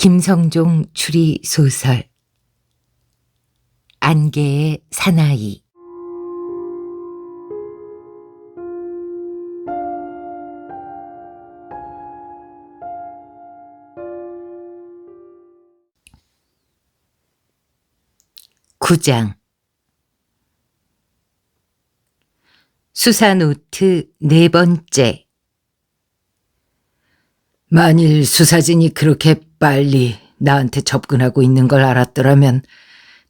김성종 추리 소설 안개의 사나이. 구장. 수사노트 4번째. 만일 수사진이 그렇게 빨리 나한테 접근하고 있는 걸 알았더라면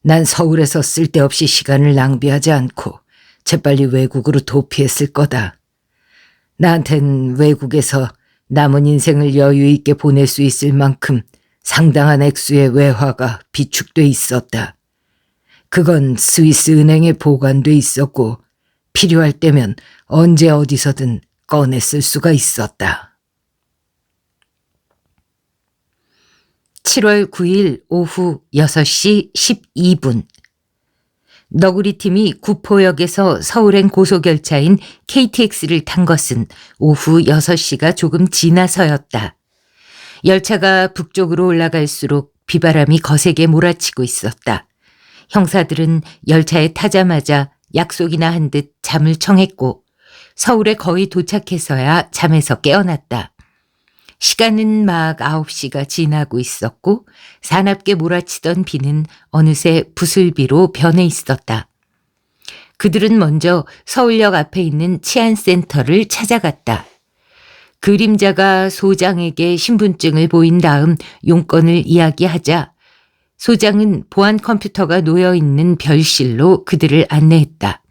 난 서울에서 쓸데없이 시간을 낭비하지 않고 재빨리 외국으로 도피했을 거다. 나한텐 외국에서 남은 인생을 여유 있게 보낼 수 있을 만큼 상당한 액수의 외화가 비축돼 있었다. 그건 스위스 은행에 보관돼 있었고 필요할 때면 언제 어디서든 꺼내 쓸 수가 있었다. 7월 9일 오후 6시 12분. 너구리팀이 구포역에서 서울행 고속열차인 KTX를 탄 것은 오후 6시가 조금 지나서였다. 열차가 북쪽으로 올라갈수록 비바람이 거세게 몰아치고 있었다. 형사들은 열차에 타자마자 약속이나 한 듯 잠을 청했고 서울에 거의 도착해서야 잠에서 깨어났다. 시간은 막 9시가 지나고 있었고 사납게 몰아치던 비는 어느새 부슬비로 변해 있었다. 그들은 먼저 서울역 앞에 있는 치안센터를 찾아갔다. 그림자가 소장에게 신분증을 보인 다음 용건을 이야기하자 소장은 보안 컴퓨터가 놓여있는 별실로 그들을 안내했다.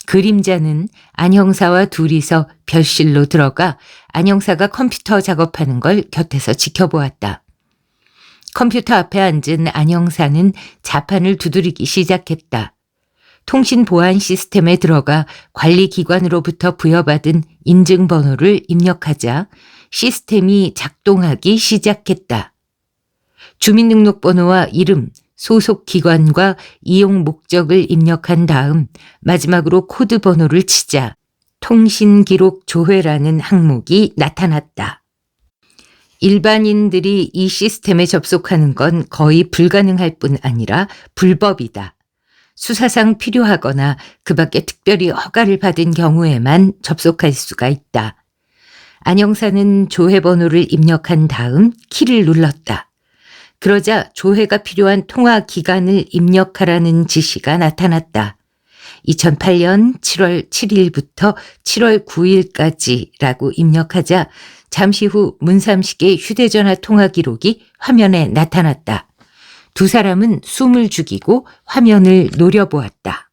그림자는 안 형사와 둘이서 별실로 들어가 안 형사가 컴퓨터 작업하는 걸 곁에서 지켜보았다. 컴퓨터 앞에 앉은 안 형사는 자판을 두드리기 시작했다. 통신 보안 시스템에 들어가 관리기관으로부터 부여받은 인증번호를 입력하자 시스템이 작동하기 시작했다. 주민등록번호와 이름, 소속 기관과 이용 목적을 입력한 다음 마지막으로 코드 번호를 치자 통신기록 조회라는 항목이 나타났다. 일반인들이 이 시스템에 접속하는 건 거의 불가능할 뿐 아니라 불법이다. 수사상 필요하거나 그 밖에 특별히 허가를 받은 경우에만 접속할 수가 있다. 안 형사는 조회 번호를 입력한 다음 키를 눌렀다. 그러자 조회가 필요한 통화 기간을 입력하라는 지시가 나타났다. 2008년 7월 7일부터 7월 9일까지라고 입력하자 잠시 후 문삼식의 휴대전화 통화 기록이 화면에 나타났다. 두 사람은 숨을 죽이고 화면을 노려보았다.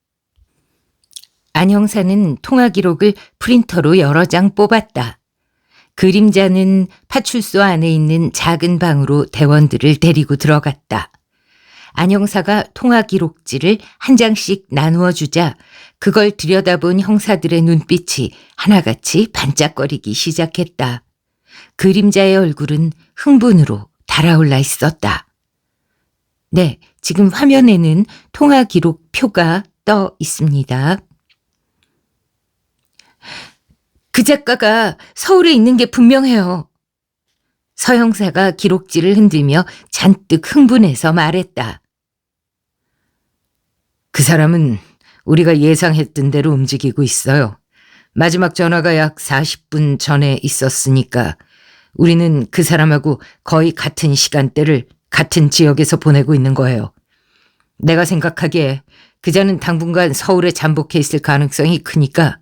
안 형사는 통화 기록을 프린터로 여러 장 뽑았다. 그림자는 파출소 안에 있는 작은 방으로 대원들을 데리고 들어갔다. 안 형사가 통화 기록지를 한 장씩 나누어 주자 그걸 들여다본 형사들의 눈빛이 하나같이 반짝거리기 시작했다. 그림자의 얼굴은 흥분으로 달아올라 있었다. 네, 지금 화면에는 통화 기록 표가 떠 있습니다. 그 작가가 서울에 있는 게 분명해요. 서 형사가 기록지를 흔들며 잔뜩 흥분해서 말했다. 그 사람은 우리가 예상했던 대로 움직이고 있어요. 마지막 전화가 약 40분 전에 있었으니까 우리는 그 사람하고 거의 같은 시간대를 같은 지역에서 보내고 있는 거예요. 내가 생각하기에 그자는 당분간 서울에 잠복해 있을 가능성이 크니까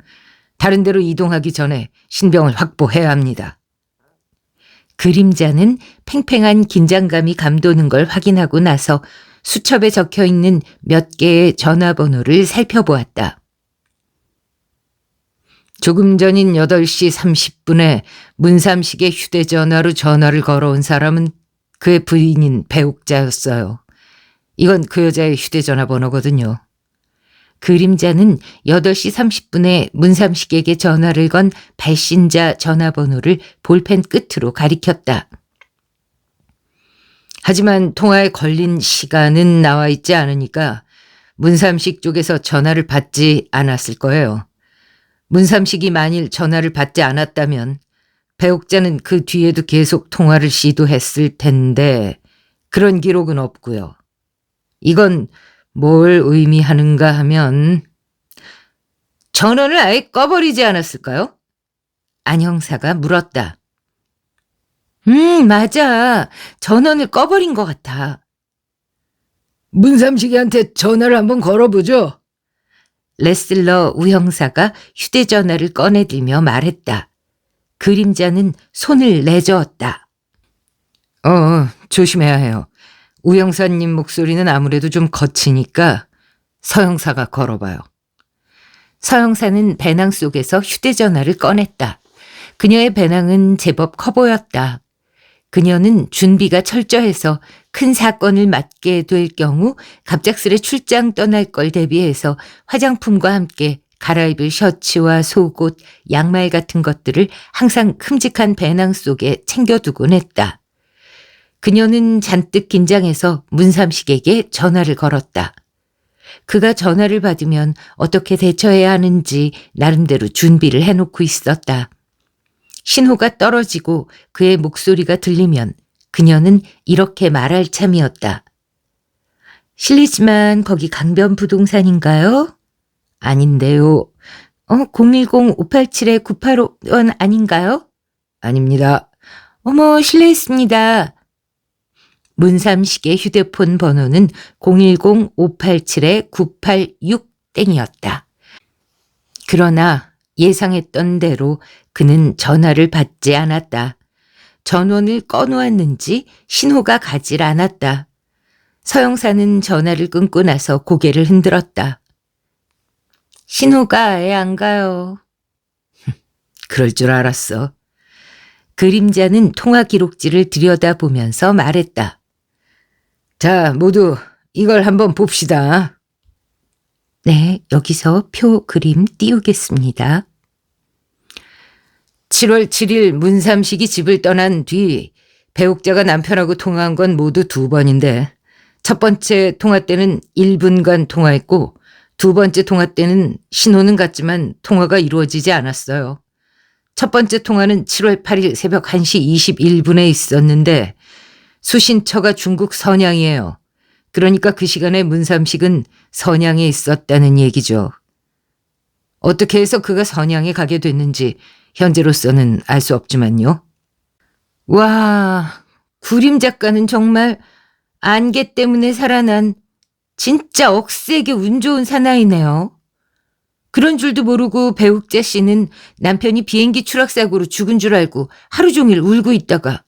다른 데로 이동하기 전에 신병을 확보해야 합니다. 그림자는 팽팽한 긴장감이 감도는 걸 확인하고 나서 수첩에 적혀있는 몇 개의 전화번호를 살펴보았다. 조금 전인 8시 30분에 문삼식의 휴대전화로 전화를 걸어온 사람은 그의 부인인 배옥자였어요. 이건 그 여자의 휴대전화 번호거든요. 그림자는 8시 30분에 문삼식에게 전화를 건 발신자 전화번호를 볼펜 끝으로 가리켰다. 하지만 통화에 걸린 시간은 나와 있지 않으니까 문삼식 쪽에서 전화를 받지 않았을 거예요. 문삼식이 만일 전화를 받지 않았다면 배옥자는 그 뒤에도 계속 통화를 시도했을 텐데 그런 기록은 없고요. 이건 뭘 의미하는가 하면 전원을 아예 꺼버리지 않았을까요? 안 형사가 물었다. 맞아. 전원을 꺼버린 것 같아. 문삼식이한테 전화를 한번 걸어보죠. 레슬러 우 형사가 휴대전화를 꺼내들며 말했다. 그림자는 손을 내저었다. 조심해야 해요. 우 형사님 목소리는 아무래도 좀 거치니까 서 형사가 걸어봐요. 서 형사는 배낭 속에서 휴대전화를 꺼냈다. 그녀의 배낭은 제법 커 보였다. 그녀는 준비가 철저해서 큰 사건을 맡게 될 경우 갑작스레 출장 떠날 걸 대비해서 화장품과 함께 갈아입을 셔츠와 속옷, 양말 같은 것들을 항상 큼직한 배낭 속에 챙겨두곤 했다. 그녀는 잔뜩 긴장해서 문삼식에게 전화를 걸었다. 그가 전화를 받으면 어떻게 대처해야 하는지 나름대로 준비를 해놓고 있었다. 신호가 떨어지고 그의 목소리가 들리면 그녀는 이렇게 말할 참이었다. 실례지만 거기 강변부동산인가요? 아닌데요. 010-587-9851 아닌가요? 아닙니다. 어머, 실례했습니다. 문삼식의 휴대폰 번호는 010-587-9866땡이었다. 그러나 예상했던 대로 그는 전화를 받지 않았다. 전원을 꺼놓았는지 신호가 가질 않았다. 서영사는 전화를 끊고 나서 고개를 흔들었다. 신호가 아예 안 가요. 그럴 줄 알았어. 그림자는 통화 기록지를 들여다보면서 말했다. 자, 모두 이걸 한번 봅시다. 네, 여기서 표 그림 띄우겠습니다. 7월 7일 문삼식이 집을 떠난 뒤 배옥자가 남편하고 통화한 건 모두 2번인데 첫 번째 통화 때는 1분간 통화했고 두 번째 통화 때는 신호는 갔지만 통화가 이루어지지 않았어요. 첫 번째 통화는 7월 8일 새벽 1시 21분에 있었는데 수신처가 중국 선양이에요. 그러니까 그 시간에 문삼식은 선양에 있었다는 얘기죠. 어떻게 해서 그가 선양에 가게 됐는지 현재로서는 알 수 없지만요. 와, 구림 작가는 정말 안개 때문에 살아난 진짜 억세게 운 좋은 사나이네요. 그런 줄도 모르고 배욱자 씨는 남편이 비행기 추락사고로 죽은 줄 알고 하루 종일 울고 있다가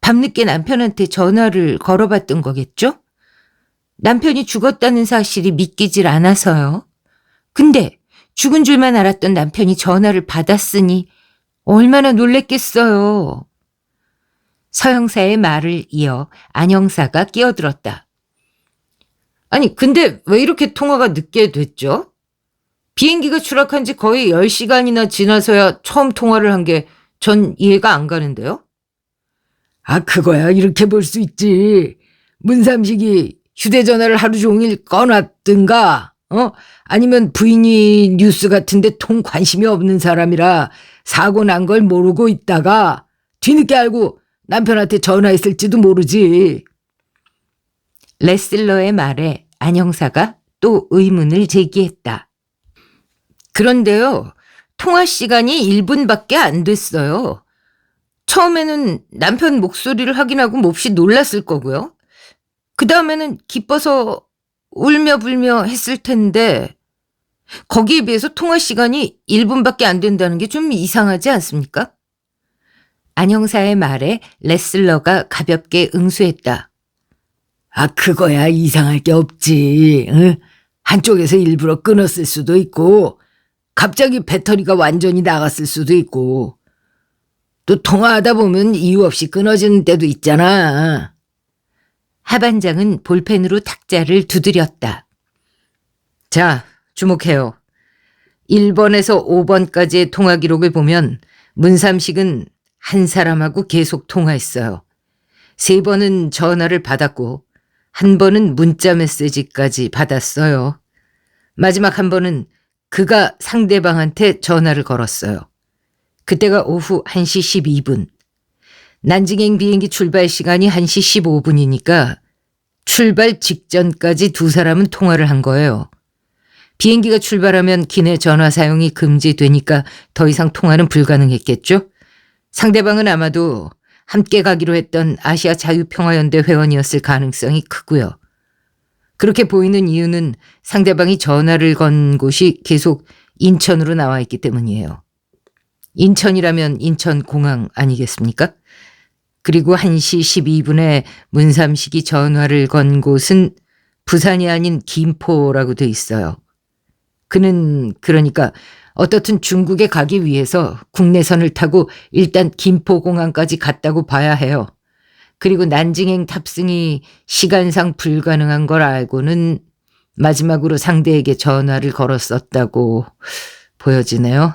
밤늦게 남편한테 전화를 걸어봤던 거겠죠? 남편이 죽었다는 사실이 믿기질 않아서요. 근데 죽은 줄만 알았던 남편이 전화를 받았으니 얼마나 놀랬겠어요. 서형사의 말을 이어 안형사가 끼어들었다. 아니, 근데 왜 이렇게 통화가 늦게 됐죠? 비행기가 추락한 지 거의 10시간이나 지나서야 처음 통화를 한 게 전 이해가 안 가는데요? 그거야 이렇게 볼 수 있지. 문삼식이 휴대전화를 하루 종일 꺼놨든가 아니면 부인이 뉴스 같은데 통 관심이 없는 사람이라 사고 난 걸 모르고 있다가 뒤늦게 알고 남편한테 전화했을지도 모르지. 레슬러의 말에 안 형사가 또 의문을 제기했다. 그런데요, 통화 시간이 1분밖에 안 됐어요. 처음에는 남편 목소리를 확인하고 몹시 놀랐을 거고요. 그 다음에는 기뻐서 울며 불며 했을 텐데 거기에 비해서 통화 시간이 1분밖에 안 된다는 게 좀 이상하지 않습니까? 안 형사의 말에 레슬러가 가볍게 응수했다. 그거야 이상할 게 없지. 응? 한쪽에서 일부러 끊었을 수도 있고 갑자기 배터리가 완전히 나갔을 수도 있고 또 통화하다 보면 이유 없이 끊어지는 때도 있잖아. 하반장은 볼펜으로 탁자를 두드렸다. 자, 주목해요. 1번에서 5번까지의 통화 기록을 보면 문삼식은 한 사람하고 계속 통화했어요. 3번은 전화를 받았고 1번은 문자 메시지까지 받았어요. 마지막 1번은 그가 상대방한테 전화를 걸었어요. 그때가 오후 1시 12분. 난징행 비행기 출발 시간이 1시 15분이니까 출발 직전까지 두 사람은 통화를 한 거예요. 비행기가 출발하면 기내 전화 사용이 금지되니까 더 이상 통화는 불가능했겠죠? 상대방은 아마도 함께 가기로 했던 아시아 자유평화연대 회원이었을 가능성이 크고요. 그렇게 보이는 이유는 상대방이 전화를 건 곳이 계속 인천으로 나와 있기 때문이에요. 인천이라면 인천공항 아니겠습니까? 그리고 1시 12분에 문삼식이 전화를 건 곳은 부산이 아닌 김포라고 돼 있어요. 그는 그러니까 어떻든 중국에 가기 위해서 국내선을 타고 일단 김포공항까지 갔다고 봐야 해요. 그리고 난징행 탑승이 시간상 불가능한 걸 알고는 마지막으로 상대에게 전화를 걸었었다고 보여지네요.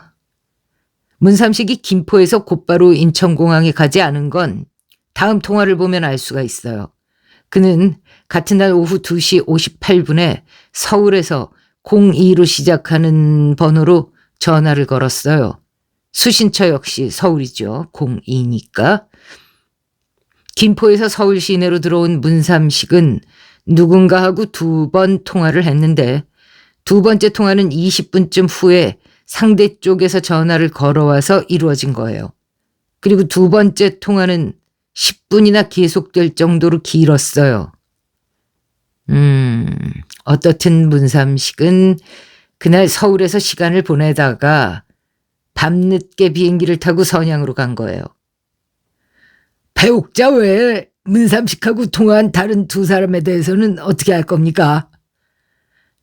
문삼식이 김포에서 곧바로 인천공항에 가지 않은 건 다음 통화를 보면 알 수가 있어요. 그는 같은 날 오후 2시 58분에 서울에서 02로 시작하는 번호로 전화를 걸었어요. 수신처 역시 서울이죠. 02니까. 김포에서 서울 시내로 들어온 문삼식은 누군가하고 2번 통화를 했는데 두 번째 통화는 20분쯤 후에 상대 쪽에서 전화를 걸어와서 이루어진 거예요. 그리고 두 번째 통화는 10분이나 계속될 정도로 길었어요. 어떻든 문삼식은 그날 서울에서 시간을 보내다가 밤늦게 비행기를 타고 선양으로 간 거예요. 배옥자 외에 문삼식하고 통화한 다른 두 사람에 대해서는 어떻게 할 겁니까?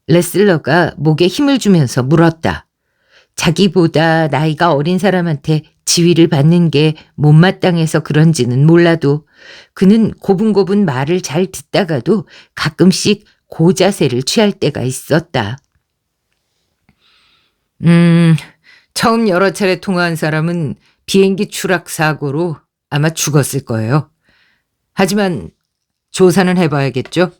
레슬러가 목에 힘을 주면서 물었다. 자기보다 나이가 어린 사람한테 지위를 받는 게 못마땅해서 그런지는 몰라도 그는 고분고분 말을 잘 듣다가도 가끔씩 고자세를 취할 때가 있었다. 처음 여러 차례 통화한 사람은 비행기 추락 사고로 아마 죽었을 거예요. 하지만 조사는 해봐야겠죠.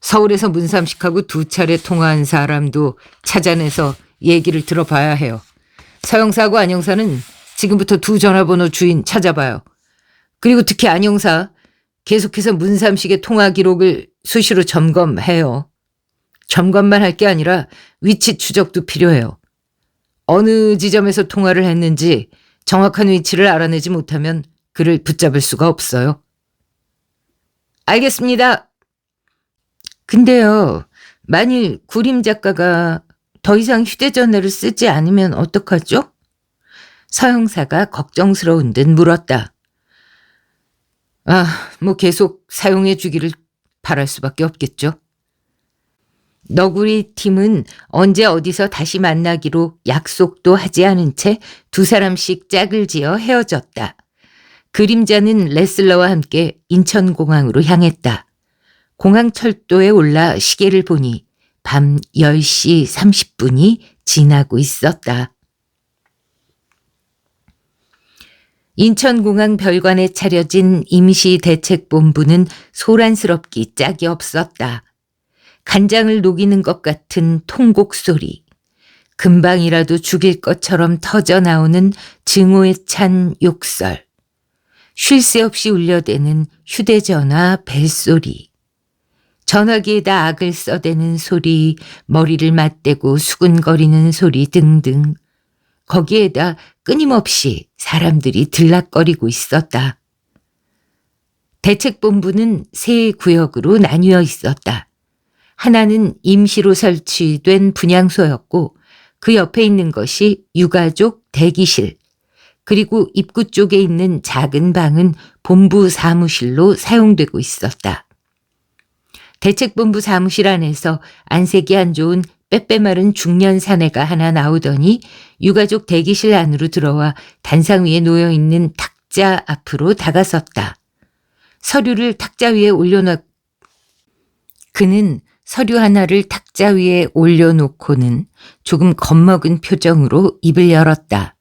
서울에서 문삼식하고 2차례 통화한 사람도 찾아내서 얘기를 들어봐야 해요. 서영사하고 안영사는 지금부터 두 전화번호 주인 찾아봐요. 그리고 특히 안영사 계속해서 문삼식의 통화 기록을 수시로 점검해요. 점검만 할 게 아니라 위치 추적도 필요해요. 어느 지점에서 통화를 했는지 정확한 위치를 알아내지 못하면 그를 붙잡을 수가 없어요. 알겠습니다. 근데요, 만일 구림 작가가 더 이상 휴대전화를 쓰지 않으면 어떡하죠? 서영사가 걱정스러운 듯 물었다. 뭐 계속 사용해 주기를 바랄 수밖에 없겠죠. 너구리 팀은 언제 어디서 다시 만나기로 약속도 하지 않은 채 두 사람씩 짝을 지어 헤어졌다. 그림자는 레슬러와 함께 인천공항으로 향했다. 공항철도에 올라 시계를 보니 밤 10시 30분이 지나고 있었다. 인천공항 별관에 차려진 임시대책본부는 소란스럽기 짝이 없었다. 간장을 녹이는 것 같은 통곡 소리, 금방이라도 죽일 것처럼 터져나오는 증오에 찬 욕설, 쉴 새 없이 울려대는 휴대전화 벨소리, 전화기에다 악을 써대는 소리, 머리를 맞대고 수근거리는 소리 등등. 거기에다 끊임없이 사람들이 들락거리고 있었다. 대책본부는 세 구역으로 나뉘어 있었다. 하나는 임시로 설치된 분향소였고 그 옆에 있는 것이 유가족 대기실, 그리고 입구 쪽에 있는 작은 방은 본부 사무실로 사용되고 있었다. 대책본부 사무실 안에서 안색이 안 좋은 빼빼마른 중년 사내가 하나 나오더니 유가족 대기실 안으로 들어와 단상 위에 놓여있는 탁자 앞으로 다가섰다. 서류를 탁자 위에 그는 서류 하나를 탁자 위에 올려놓고는 조금 겁먹은 표정으로 입을 열었다.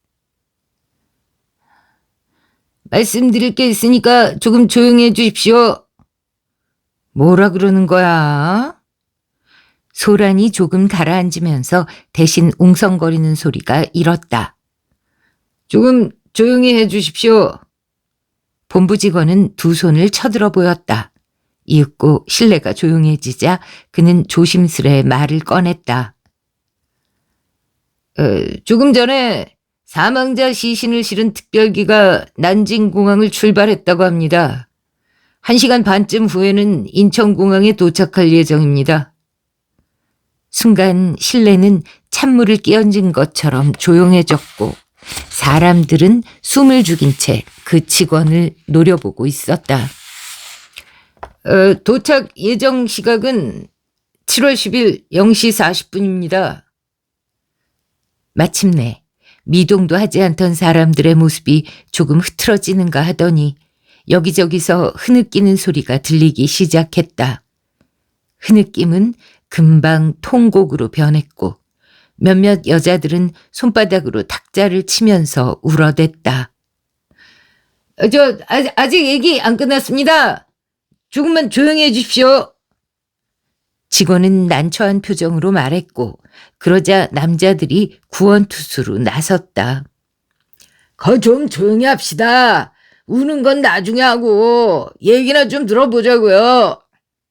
말씀드릴 게 있으니까 조금 조용히 해 주십시오. 뭐라 그러는 거야? 소란이 조금 가라앉으면서 대신 웅성거리는 소리가 일었다. 조금 조용히 해 주십시오. 본부 직원은 두 손을 쳐들어 보였다. 이윽고 실내가 조용해지자 그는 조심스레 말을 꺼냈다. 조금 전에 사망자 시신을 실은 특별기가 난징공항을 출발했다고 합니다. 1시간 반쯤 후에는 인천공항에 도착할 예정입니다. 순간 실내는 찬물을 끼얹은 것처럼 조용해졌고 사람들은 숨을 죽인 채 그 직원을 노려보고 있었다. 도착 예정 시각은 7월 10일 0시 40분입니다. 마침내 미동도 하지 않던 사람들의 모습이 조금 흐트러지는가 하더니 여기저기서 흐느끼는 소리가 들리기 시작했다. 흐느낌은 금방 통곡으로 변했고 몇몇 여자들은 손바닥으로 탁자를 치면서 울어댔다. 아직 얘기 안 끝났습니다. 조금만 조용히 해 주십시오. 직원은 난처한 표정으로 말했고 그러자 남자들이 구원투수로 나섰다. 좀 조용히 합시다. 우는 건 나중에 하고 얘기나 좀 들어보자고요.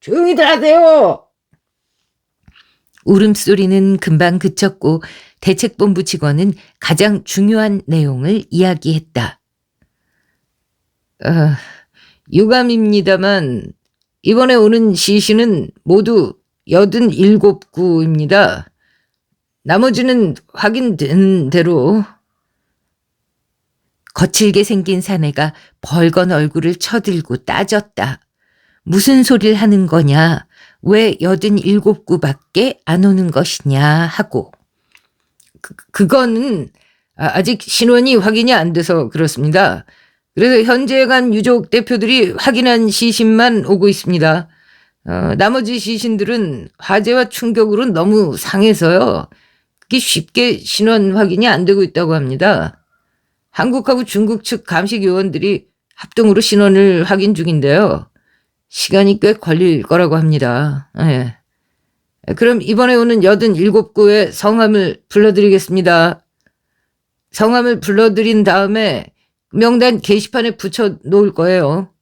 조용히들 하세요. 울음소리는 금방 그쳤고 대책본부 직원은 가장 중요한 내용을 이야기했다. 유감입니다만 이번에 오는 시신은 모두 87구입니다. 나머지는 확인된 대로. 거칠게 생긴 사내가 벌건 얼굴을 쳐들고 따졌다. 무슨 소리를 하는 거냐? 왜 87구밖에 안 오는 것이냐 하고. 그거는 아직 신원이 확인이 안 돼서 그렇습니다. 그래서 현재 간 유족 대표들이 확인한 시신만 오고 있습니다. 나머지 시신들은 화재와 충격으로 너무 상해서요. 그게 쉽게 신원 확인이 안 되고 있다고 합니다. 한국하고 중국 측 감식 요원들이 합동으로 신원을 확인 중인데요. 시간이 꽤 걸릴 거라고 합니다. 예. 그럼 이번에 오는 87구의 성함을 불러드리겠습니다. 성함을 불러드린 다음에 명단 게시판에 붙여 놓을 거예요.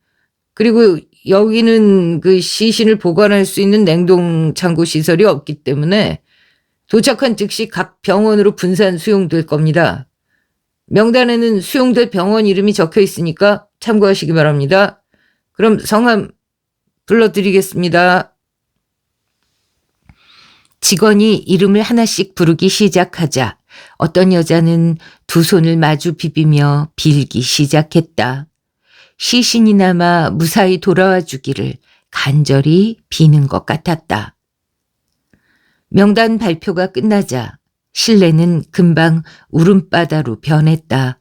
그리고 여기는 그 시신을 보관할 수 있는 냉동 창고 시설이 없기 때문에 도착한 즉시 각 병원으로 분산 수용될 겁니다. 명단에는 수용될 병원 이름이 적혀 있으니까 참고하시기 바랍니다. 그럼 성함 불러드리겠습니다. 직원이 이름을 하나씩 부르기 시작하자 어떤 여자는 두 손을 마주 비비며 빌기 시작했다. 시신이 남아 무사히 돌아와 주기를 간절히 비는 것 같았다. 명단 발표가 끝나자 실내는 금방 울음바다로 변했다.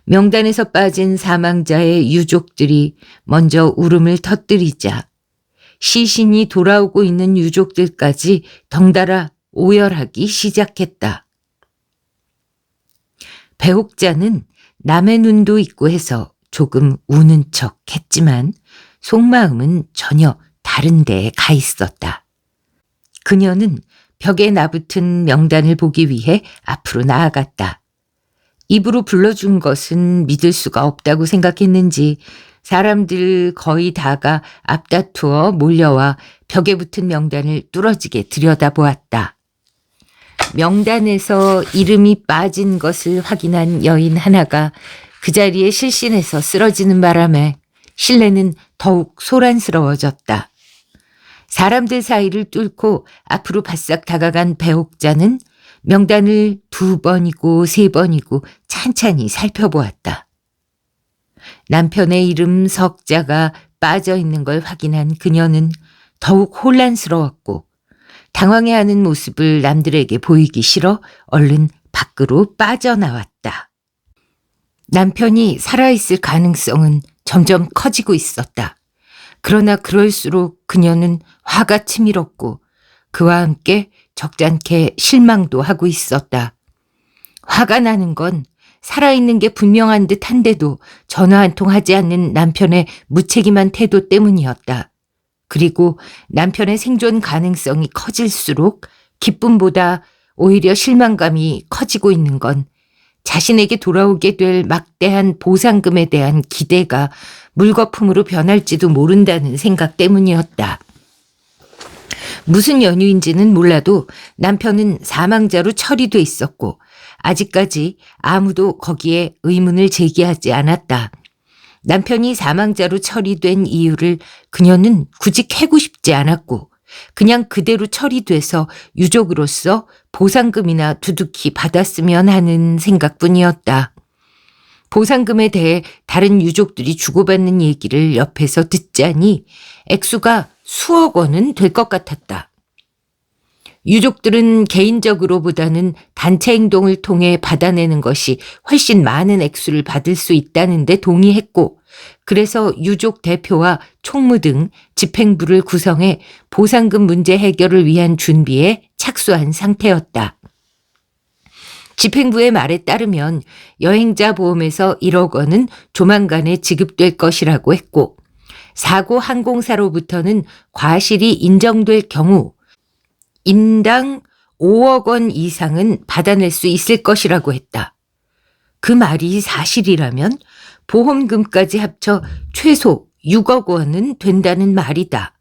명단에서 빠진 사망자의 유족들이 먼저 울음을 터뜨리자 시신이 돌아오고 있는 유족들까지 덩달아 오열하기 시작했다. 배옥자는 남의 눈도 있고 해서 조금 우는 척 했지만 속마음은 전혀 다른 데에 가 있었다. 그녀는 벽에 나붙은 명단을 보기 위해 앞으로 나아갔다. 입으로 불러준 것은 믿을 수가 없다고 생각했는지 사람들 거의 다가 앞다투어 몰려와 벽에 붙은 명단을 뚫어지게 들여다보았다. 명단에서 이름이 빠진 것을 확인한 여인 하나가 그 자리에 실신해서 쓰러지는 바람에 실내는 더욱 소란스러워졌다. 사람들 사이를 뚫고 앞으로 바싹 다가간 배옥자는 명단을 2번이고 3번이고 찬찬히 살펴보았다. 남편의 이름 석자가 빠져있는 걸 확인한 그녀는 더욱 혼란스러웠고 당황해하는 모습을 남들에게 보이기 싫어 얼른 밖으로 빠져나왔다. 남편이 살아있을 가능성은 점점 커지고 있었다. 그러나 그럴수록 그녀는 화가 치밀었고 그와 함께 적잖게 실망도 하고 있었다. 화가 나는 건 살아있는 게 분명한 듯 한데도 전화 한 통 하지 않는 남편의 무책임한 태도 때문이었다. 그리고 남편의 생존 가능성이 커질수록 기쁨보다 오히려 실망감이 커지고 있는 건 자신에게 돌아오게 될 막대한 보상금에 대한 기대가 물거품으로 변할지도 모른다는 생각 때문이었다. 무슨 연유인지는 몰라도 남편은 사망자로 처리돼 있었고 아직까지 아무도 거기에 의문을 제기하지 않았다. 남편이 사망자로 처리된 이유를 그녀는 굳이 캐고 싶지 않았고 그냥 그대로 처리돼서 유족으로서 보상금이나 두둑히 받았으면 하는 생각뿐이었다. 보상금에 대해 다른 유족들이 주고받는 얘기를 옆에서 듣자니 액수가 수억 원은 될 것 같았다. 유족들은 개인적으로보다는 단체 행동을 통해 받아내는 것이 훨씬 많은 액수를 받을 수 있다는 데 동의했고 그래서 유족 대표와 총무 등 집행부를 구성해 보상금 문제 해결을 위한 준비에 착수한 상태였다. 집행부의 말에 따르면 여행자 보험에서 1억 원은 조만간에 지급될 것이라고 했고 사고 항공사로부터는 과실이 인정될 경우 인당 5억 원 이상은 받아낼 수 있을 것이라고 했다. 그 말이 사실이라면 보험금까지 합쳐 최소 6억 원은 된다는 말이다.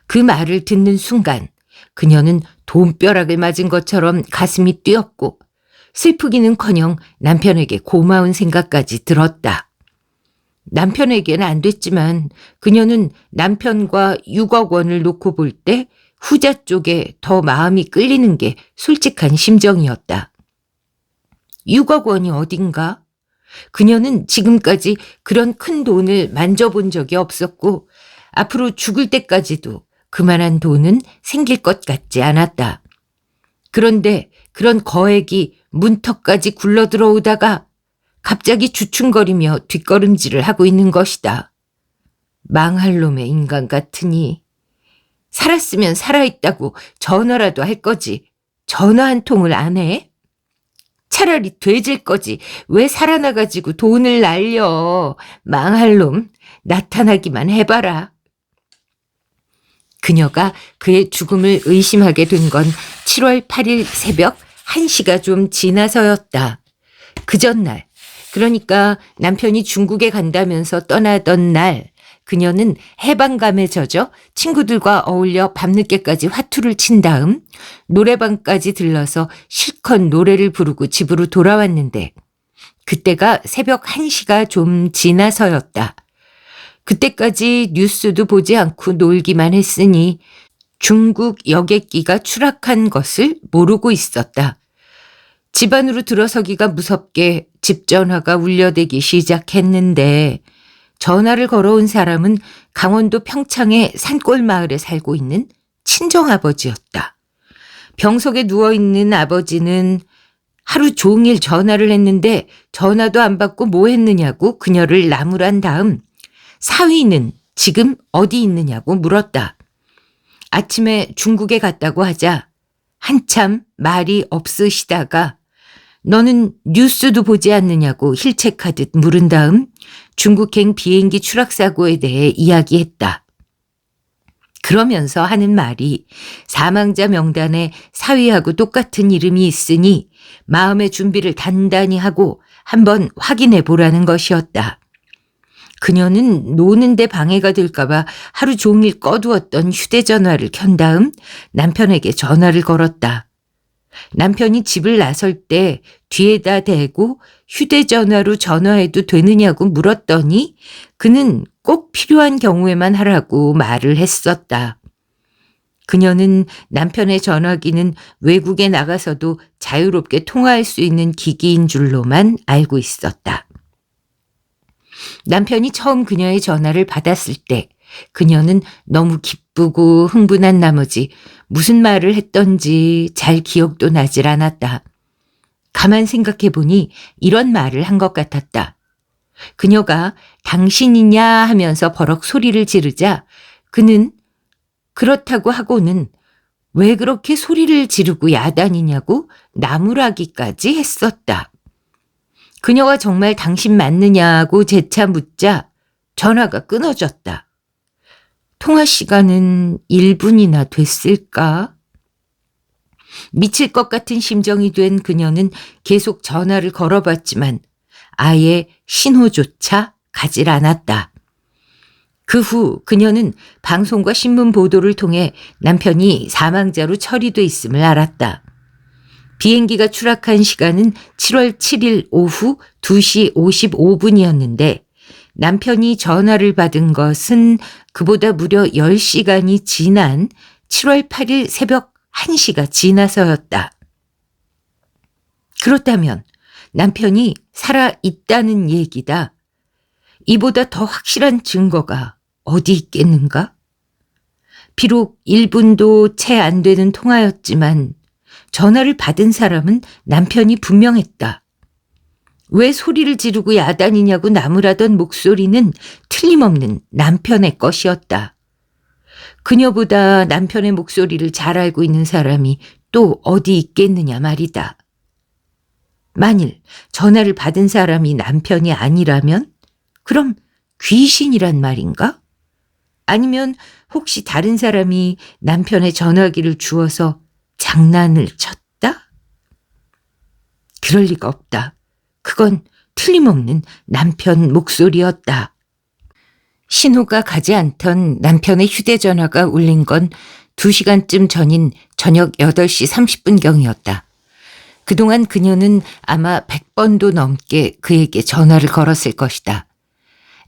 그 말을 듣는 순간 그녀는 돈벼락을 맞은 것처럼 가슴이 뛰었고 슬프기는커녕 남편에게 고마운 생각까지 들었다. 남편에게는 안 됐지만 그녀는 남편과 6억 원을 놓고 볼 때 후자 쪽에 더 마음이 끌리는 게 솔직한 심정이었다. 6억 원이 어딘가? 그녀는 지금까지 그런 큰 돈을 만져본 적이 없었고 앞으로 죽을 때까지도 그만한 돈은 생길 것 같지 않았다. 그런데 그런 거액이 문턱까지 굴러 들어오다가 갑자기 주춤거리며 뒷걸음질을 하고 있는 것이다. 망할 놈의 인간 같으니. 살았으면 살아있다고 전화라도 할 거지. 전화 한 통을 안 해? 차라리 돼질 거지. 왜 살아나가지고 돈을 날려. 망할 놈. 나타나기만 해봐라. 그녀가 그의 죽음을 의심하게 된 건 7월 8일 새벽 1시가 좀 지나서였다. 그 전날, 그러니까 남편이 중국에 간다면서 떠나던 날, 그녀는 해방감에 젖어 친구들과 어울려 밤늦게까지 화투를 친 다음 노래방까지 들러서 실컷 노래를 부르고 집으로 돌아왔는데 그때가 새벽 1시가 좀 지나서였다. 그때까지 뉴스도 보지 않고 놀기만 했으니 중국 여객기가 추락한 것을 모르고 있었다. 집 안으로 들어서기가 무섭게 집 전화가 울려대기 시작했는데 전화를 걸어온 사람은 강원도 평창의 산골 마을에 살고 있는 친정아버지였다. 병석에 누워있는 아버지는 하루 종일 전화를 했는데 전화도 안 받고 뭐 했느냐고 그녀를 나무란 다음 사위는 지금 어디 있느냐고 물었다. 아침에 중국에 갔다고 하자 한참 말이 없으시다가 너는 뉴스도 보지 않느냐고 힐책하듯 물은 다음 중국행 비행기 추락사고에 대해 이야기했다. 그러면서 하는 말이 사망자 명단에 사위하고 똑같은 이름이 있으니 마음의 준비를 단단히 하고 한번 확인해 보라는 것이었다. 그녀는 노는데 방해가 될까봐 하루 종일 꺼두었던 휴대전화를 켠 다음 남편에게 전화를 걸었다. 남편이 집을 나설 때 뒤에다 대고 휴대전화로 전화해도 되느냐고 물었더니 그는 꼭 필요한 경우에만 하라고 말을 했었다. 그녀는 남편의 전화기는 외국에 나가서도 자유롭게 통화할 수 있는 기기인 줄로만 알고 있었다. 남편이 처음 그녀의 전화를 받았을 때 그녀는 너무 기쁘고 흥분한 나머지 무슨 말을 했던지 잘 기억도 나질 않았다. 가만 생각해보니 이런 말을 한 것 같았다. 그녀가 당신이냐 하면서 버럭 소리를 지르자 그는 그렇다고 하고는 왜 그렇게 소리를 지르고 야단이냐고 나무라기까지 했었다. 그녀가 정말 당신 맞느냐고 재차 묻자 전화가 끊어졌다. 통화 시간은 1분이나 됐을까? 미칠 것 같은 심정이 된 그녀는 계속 전화를 걸어봤지만 아예 신호조차 가질 않았다. 그 후 그녀는 방송과 신문 보도를 통해 남편이 사망자로 처리돼 있음을 알았다. 비행기가 추락한 시간은 7월 7일 오후 2시 55분이었는데 남편이 전화를 받은 것은 그보다 무려 10시간이 지난 7월 8일 새벽 1시가 지나서였다. 그렇다면 남편이 살아있다는 얘기다. 이보다 더 확실한 증거가 어디 있겠는가? 비록 1분도 채 안 되는 통화였지만 전화를 받은 사람은 남편이 분명했다. 왜 소리를 지르고 야단이냐고 나무라던 목소리는 틀림없는 남편의 것이었다. 그녀보다 남편의 목소리를 잘 알고 있는 사람이 또 어디 있겠느냐 말이다. 만일 전화를 받은 사람이 남편이 아니라면 그럼 귀신이란 말인가? 아니면 혹시 다른 사람이 남편의 전화기를 주워서 장난을 쳤다? 그럴 리가 없다. 그건 틀림없는 남편 목소리였다. 신호가 가지 않던 남편의 휴대전화가 울린 건 2시간쯤 전인 저녁 8시 30분경이었다. 그동안 그녀는 아마 100번도 넘게 그에게 전화를 걸었을 것이다.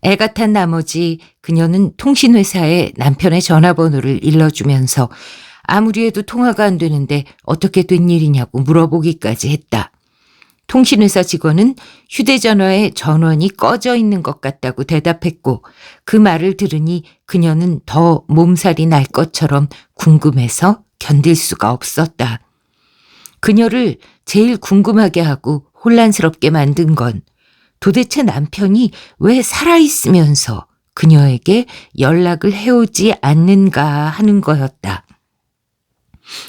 애가 탄 나머지 그녀는 통신회사에 남편의 전화번호를 일러주면서 아무리 해도 통화가 안 되는데 어떻게 된 일이냐고 물어보기까지 했다. 통신회사 직원은 휴대전화에 전원이 꺼져 있는 것 같다고 대답했고 그 말을 들으니 그녀는 더 몸살이 날 것처럼 궁금해서 견딜 수가 없었다. 그녀를 제일 궁금하게 하고 혼란스럽게 만든 건 도대체 남편이 왜 살아있으면서 그녀에게 연락을 해오지 않는가 하는 거였다.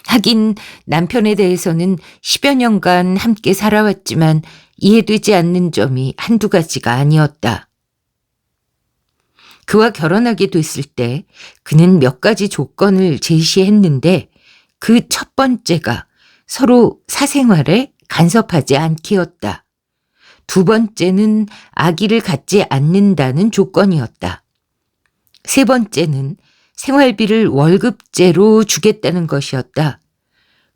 하긴 남편에 대해서는 10여 년간 함께 살아왔지만 이해되지 않는 점이 한두 가지가 아니었다. 그와 결혼하게 됐을 때 그는 몇 가지 조건을 제시했는데 그 첫 번째가 서로 사생활에 간섭하지 않기였다. 두 번째는 아기를 갖지 않는다는 조건이었다. 세 번째는 생활비를 월급제로 주겠다는 것이었다.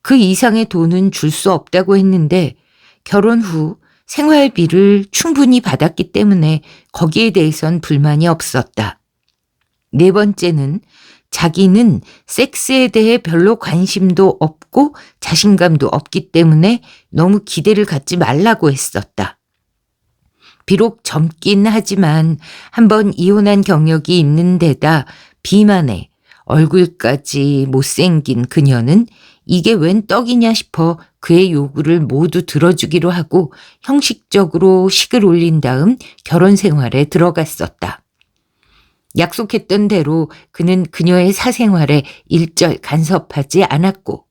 그 이상의 돈은 줄 수 없다고 했는데 결혼 후 생활비를 충분히 받았기 때문에 거기에 대해선 불만이 없었다. 네 번째는 자기는 섹스에 대해 별로 관심도 없고 자신감도 없기 때문에 너무 기대를 갖지 말라고 했었다. 비록 젊긴 하지만 한번 이혼한 경력이 있는 데다 비만에 얼굴까지 못생긴 그녀는 이게 웬 떡이냐 싶어 그의 요구를 모두 들어주기로 하고 형식적으로 식을 올린 다음 결혼 생활에 들어갔었다. 약속했던 대로 그는 그녀의 사생활에 일절 간섭하지 않았고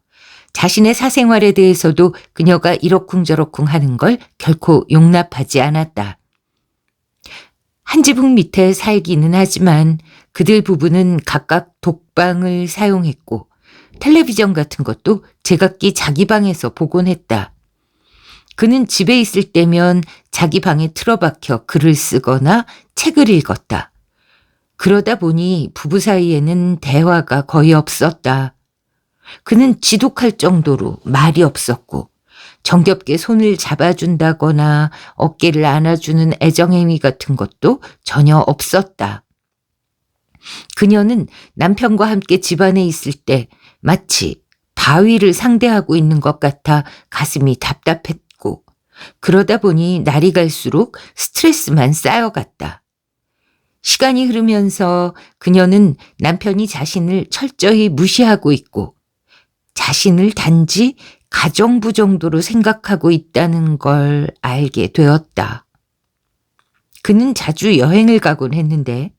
자신의 사생활에 대해서도 그녀가 이러쿵저러쿵 하는 걸 결코 용납하지 않았다. 한 지붕 밑에 살기는 하지만 그들 부부는 각각 독방을 사용했고 텔레비전 같은 것도 제각기 자기 방에서 보곤 했다. 그는 집에 있을 때면 자기 방에 틀어박혀 글을 쓰거나 책을 읽었다. 그러다 보니 부부 사이에는 대화가 거의 없었다. 그는 지독할 정도로 말이 없었고 정겹게 손을 잡아준다거나 어깨를 안아주는 애정행위 같은 것도 전혀 없었다. 그녀는 남편과 함께 집안에 있을 때 마치 바위를 상대하고 있는 것 같아 가슴이 답답했고 그러다 보니 날이 갈수록 스트레스만 쌓여갔다. 시간이 흐르면서 그녀는 남편이 자신을 철저히 무시하고 있고 자신을 단지 가정부 정도로 생각하고 있다는 걸 알게 되었다. 그는 자주 여행을 가곤 했는데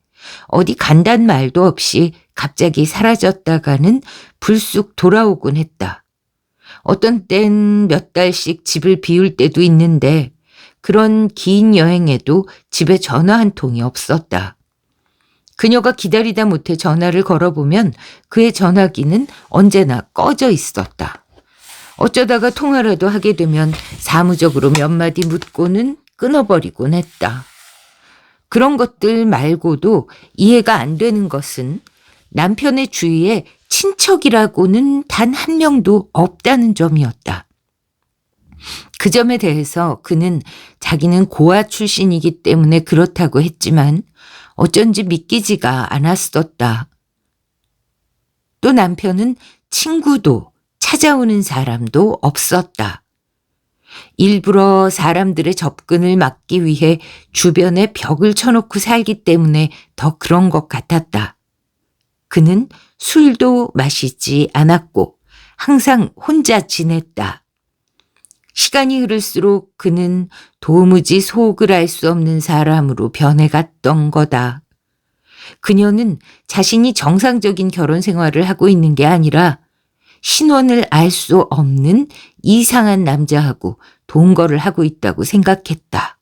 어디 간단 말도 없이 갑자기 사라졌다가는 불쑥 돌아오곤 했다. 어떤 땐 몇 달씩 집을 비울 때도 있는데 그런 긴 여행에도 집에 전화 한 통이 없었다. 그녀가 기다리다 못해 전화를 걸어보면 그의 전화기는 언제나 꺼져 있었다. 어쩌다가 통화라도 하게 되면 사무적으로 몇 마디 묻고는 끊어버리곤 했다. 그런 것들 말고도 이해가 안 되는 것은 남편의 주위에 친척이라고는 단 한 명도 없다는 점이었다. 그 점에 대해서 그는 자기는 고아 출신이기 때문에 그렇다고 했지만 어쩐지 믿기지가 않았었다. 또 남편은 친구도 찾아오는 사람도 없었다. 일부러 사람들의 접근을 막기 위해 주변에 벽을 쳐놓고 살기 때문에 더 그런 것 같았다. 그는 술도 마시지 않았고 항상 혼자 지냈다. 시간이 흐를수록 그는 도무지 속을 알 수 없는 사람으로 변해갔던 거다. 그녀는 자신이 정상적인 결혼 생활을 하고 있는 게 아니라 신원을 알 수 없는 이상한 남자하고 동거를 하고 있다고 생각했다.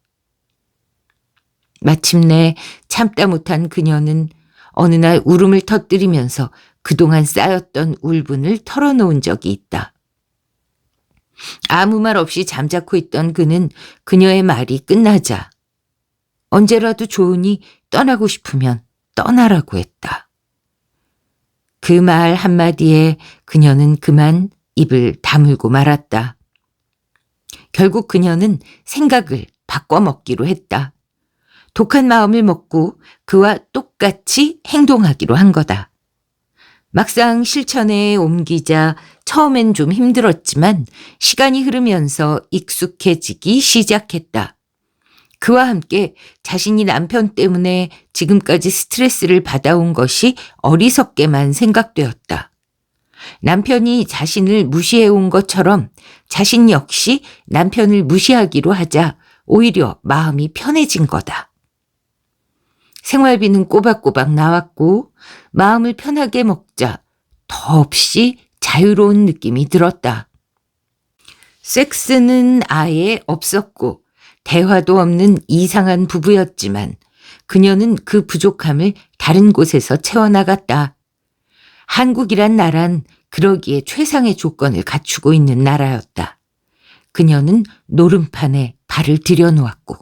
마침내 참다 못한 그녀는 어느 날 울음을 터뜨리면서 그동안 쌓였던 울분을 털어놓은 적이 있다. 아무 말 없이 잠자코 있던 그는 그녀의 말이 끝나자 언제라도 좋으니 떠나고 싶으면 떠나라고 했다. 그 말 한마디에 그녀는 그만 입을 다물고 말았다. 결국 그녀는 생각을 바꿔먹기로 했다. 독한 마음을 먹고 그와 똑같이 행동하기로 한 거다. 막상 실천에 옮기자 처음엔 좀 힘들었지만 시간이 흐르면서 익숙해지기 시작했다. 그와 함께 자신이 남편 때문에 지금까지 스트레스를 받아온 것이 어리석게만 생각되었다. 남편이 자신을 무시해온 것처럼 자신 역시 남편을 무시하기로 하자 오히려 마음이 편해진 거다. 생활비는 꼬박꼬박 나왔고 마음을 편하게 먹자 더없이 자유로운 느낌이 들었다. 섹스는 아예 없었고 대화도 없는 이상한 부부였지만 그녀는 그 부족함을 다른 곳에서 채워나갔다. 한국이란 나란 그러기에 최상의 조건을 갖추고 있는 나라였다. 그녀는 노름판에 발을 들여놓았고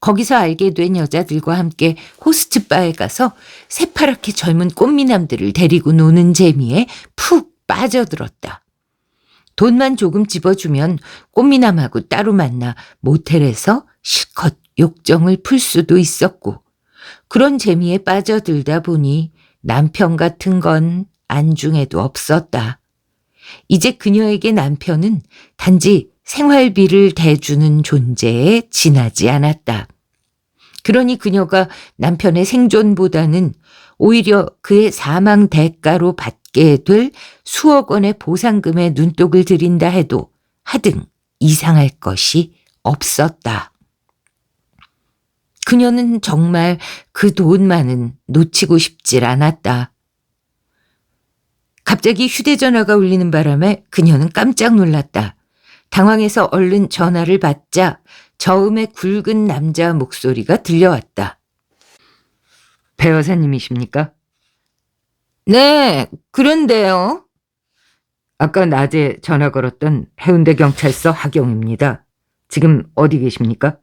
거기서 알게 된 여자들과 함께 호스트바에 가서 새파랗게 젊은 꽃미남들을 데리고 노는 재미에 푹 빠져들었다. 돈만 조금 집어주면 꽃미남하고 따로 만나 모텔에서 실컷 욕정을 풀 수도 있었고 그런 재미에 빠져들다 보니 남편 같은 건 안중에도 없었다. 이제 그녀에게 남편은 단지 생활비를 대주는 존재에 지나지 않았다. 그러니 그녀가 남편의 생존보다는 오히려 그의 사망 대가로 받게 될 수억 원의 보상금에 눈독을 들인다 해도 하등 이상할 것이 없었다. 그녀는 정말 그 돈만은 놓치고 싶질 않았다. 갑자기 휴대전화가 울리는 바람에 그녀는 깜짝 놀랐다. 당황해서 얼른 전화를 받자 저음의 굵은 남자 목소리가 들려왔다. 배 여사님이십니까? 네, 그런데요. 아까 낮에 전화 걸었던 해운대 경찰서 하경입니다. 지금 어디 계십니까?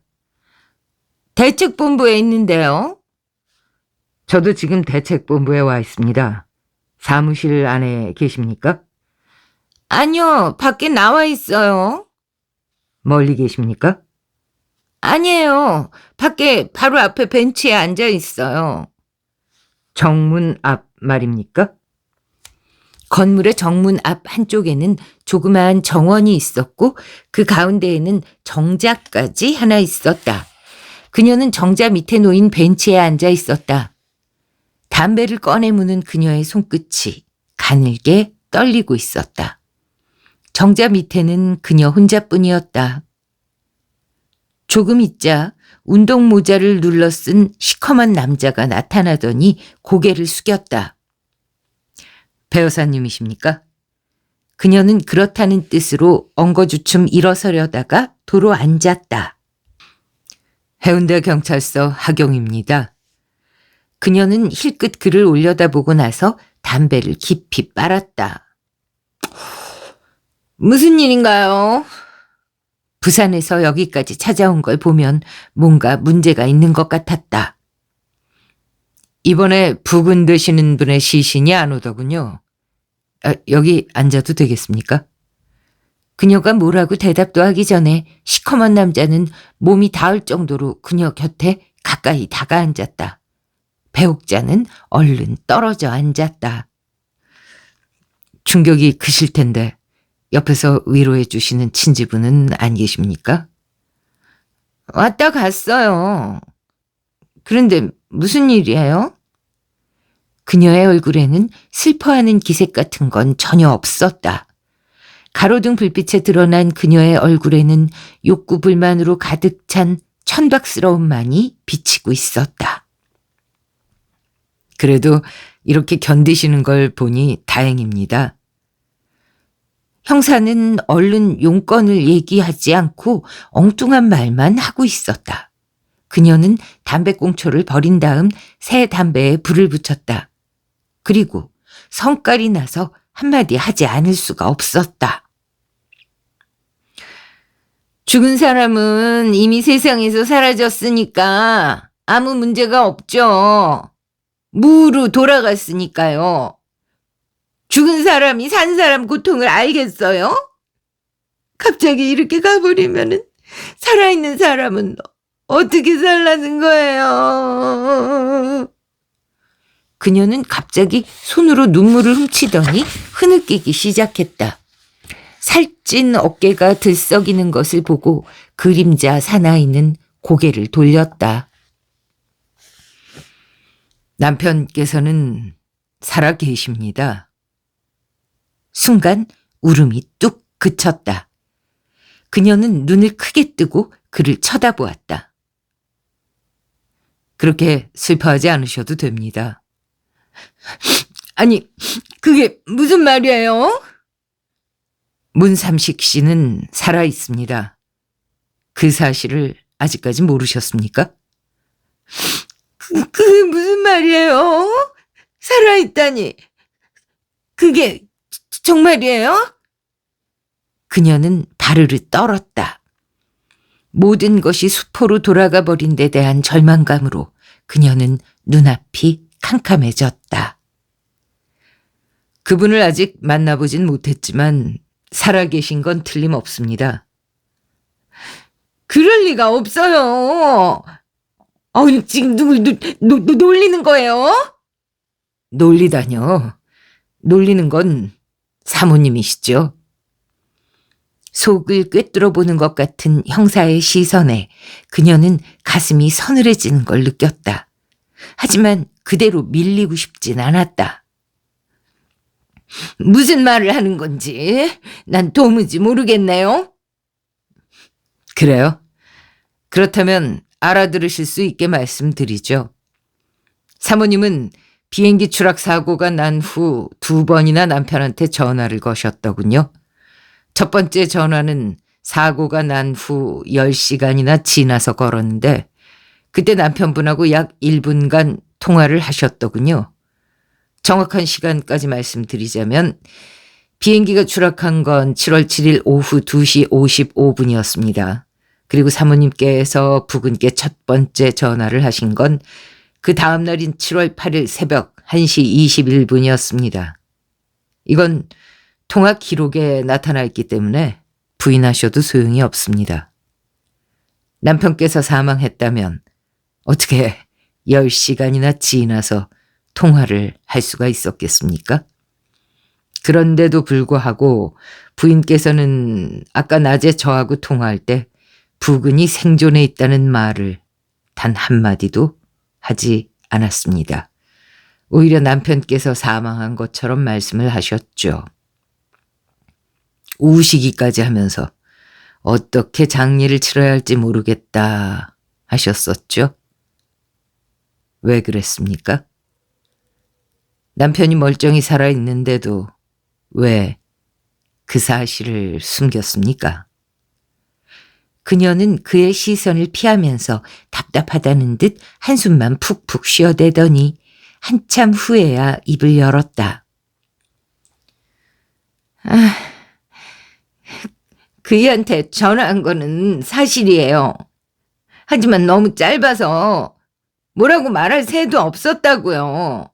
대책본부에 있는데요. 저도 지금 대책본부에 와 있습니다. 사무실 안에 계십니까? 아니요, 밖에 나와 있어요. 멀리 계십니까? 아니에요. 밖에 바로 앞에 벤치에 앉아 있어요. 정문 앞 말입니까? 건물의 정문 앞 한쪽에는 조그마한 정원이 있었고 그 가운데에는 정자까지 하나 있었다. 그녀는 정자 밑에 놓인 벤치에 앉아 있었다. 담배를 꺼내 무는 그녀의 손끝이 가늘게 떨리고 있었다. 정자 밑에는 그녀 혼자뿐이었다. 조금 있자 운동 모자를 눌러 쓴 시커먼 남자가 나타나더니 고개를 숙였다. 배 여사님이십니까? 그녀는 그렇다는 뜻으로 엉거주춤 일어서려다가 도로 앉았다. 해운대 경찰서 하경입니다. 그녀는 힐끗 그를 올려다보고 나서 담배를 깊이 빨았다. 무슨 일인가요? 부산에서 여기까지 찾아온 걸 보면 뭔가 문제가 있는 것 같았다. 이번에 부근 되시는 분의 시신이 안 오더군요. 여기 앉아도 되겠습니까? 그녀가 뭐라고 대답도 하기 전에 시커먼 남자는 몸이 닿을 정도로 그녀 곁에 가까이 다가앉았다. 배옥자는 얼른 떨어져 앉았다. 충격이 크실 텐데 옆에서 위로해 주시는 친지분은 안 계십니까? 왔다 갔어요. 그런데 무슨 일이에요? 그녀의 얼굴에는 슬퍼하는 기색 같은 건 전혀 없었다. 가로등 불빛에 드러난 그녀의 얼굴에는 욕구 불만으로 가득 찬 천박스러움만이 비치고 있었다. 그래도 이렇게 견디시는 걸 보니 다행입니다. 형사는 얼른 용건을 얘기하지 않고 엉뚱한 말만 하고 있었다. 그녀는 담배꽁초를 버린 다음 새 담배에 불을 붙였다. 그리고 성깔이 나서 한마디 하지 않을 수가 없었다. 죽은 사람은 이미 세상에서 사라졌으니까 아무 문제가 없죠. 무로 돌아갔으니까요. 죽은 사람이 산 사람 고통을 알겠어요? 갑자기 이렇게 가버리면은 살아있는 사람은 어떻게 살라는 거예요? 그녀는 갑자기 손으로 눈물을 훔치더니 흐느끼기 시작했다. 살찐 어깨가 들썩이는 것을 보고 그림자 사나이는 고개를 돌렸다. 남편께서는 살아 계십니다. 순간 울음이 뚝 그쳤다. 그녀는 눈을 크게 뜨고 그를 쳐다보았다. 그렇게 슬퍼하지 않으셔도 됩니다. 아니, 그게 무슨 말이에요? 문삼식 씨는 살아 있습니다. 그 사실을 아직까지 모르셨습니까? 그게 무슨 말이에요? 살아있다니. 그게 정말이에요? 그녀는 바르르 떨었다. 모든 것이 수포로 돌아가 버린 데 대한 절망감으로 그녀는 눈앞이 캄캄해졌다. 그분을 아직 만나보진 못했지만 살아계신 건 틀림없습니다. 그럴 리가 없어요. 지금 누굴 놀리는 거예요? 놀리다뇨. 놀리는 건 사모님이시죠. 속을 꿰뚫어 보는 것 같은 형사의 시선에 그녀는 가슴이 서늘해지는 걸 느꼈다. 하지만 그대로 밀리고 싶진 않았다. 무슨 말을 하는 건지 난 도무지 모르겠네요. 그래요? 그렇다면 알아들으실 수 있게 말씀드리죠. 사모님은 비행기 추락 사고가 난 후 2번이나 남편한테 전화를 거셨더군요. 첫 번째 전화는 사고가 난 후 10시간이나 지나서 걸었는데 그때 남편분하고 약 1분간 통화를 하셨더군요. 정확한 시간까지 말씀드리자면 비행기가 추락한 건 7월 7일 오후 2시 55분이었습니다. 그리고 사모님께서 부근께 첫 번째 전화를 하신 건 그 다음 날인 7월 8일 새벽 1시 21분이었습니다. 이건 통화 기록에 나타나 있기 때문에 부인하셔도 소용이 없습니다. 남편께서 사망했다면 어떻게 10시간이나 지나서 통화를 할 수가 있었겠습니까? 그런데도 불구하고 부인께서는 아까 낮에 저하고 통화할 때 부근이 생존해 있다는 말을 단 한마디도 하지 않았습니다. 오히려 남편께서 사망한 것처럼 말씀을 하셨죠. 우시기까지 하면서 어떻게 장례를 치러야 할지 모르겠다 하셨었죠. 왜 그랬습니까? 남편이 멀쩡히 살아있는데도 왜 그 사실을 숨겼습니까? 그녀는 그의 시선을 피하면서 답답하다는 듯 한숨만 푹푹 쉬어대더니 한참 후에야 입을 열었다. 그이한테 전화한 거는 사실이에요. 하지만 너무 짧아서 뭐라고 말할 새도 없었다고요.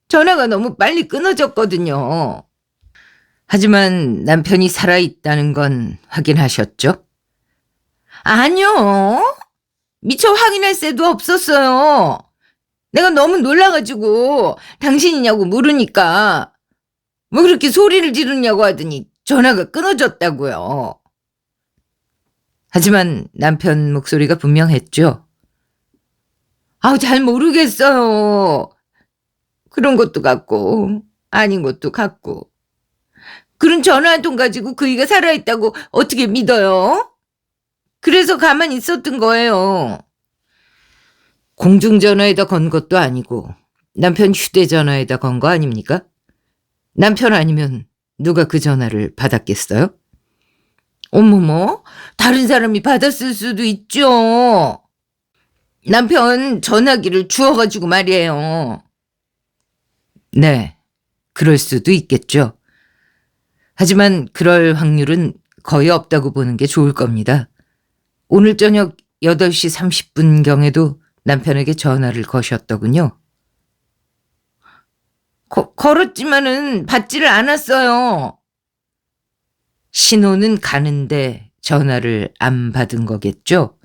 전화가 너무 빨리 끊어졌거든요. 하지만 남편이 살아있다는 건 확인하셨죠? 아니요. 미처 확인할 새도 없었어요. 내가 너무 놀라가지고 당신이냐고 물으니까 뭐 그렇게 소리를 지르냐고 하더니 전화가 끊어졌다고요. 하지만 남편 목소리가 분명했죠. 잘 모르겠어요. 그런 것도 같고 아닌 것도 같고. 그런 전화 한 통 가지고 그이가 살아있다고 어떻게 믿어요? 그래서 가만히 있었던 거예요. 공중전화에다 건 것도 아니고 남편 휴대전화에다 건 거 아닙니까? 남편 아니면 누가 그 전화를 받았겠어요? 어머머, 다른 사람이 받았을 수도 있죠. 남편 전화기를 주워가지고 말이에요. 네, 그럴 수도 있겠죠. 하지만 그럴 확률은 거의 없다고 보는 게 좋을 겁니다. 오늘 저녁 8시 30분경에도 남편에게 전화를 거셨더군요. 걸었지만은 받지를 않았어요. 신호는 가는데 전화를 안 받은 거겠죠?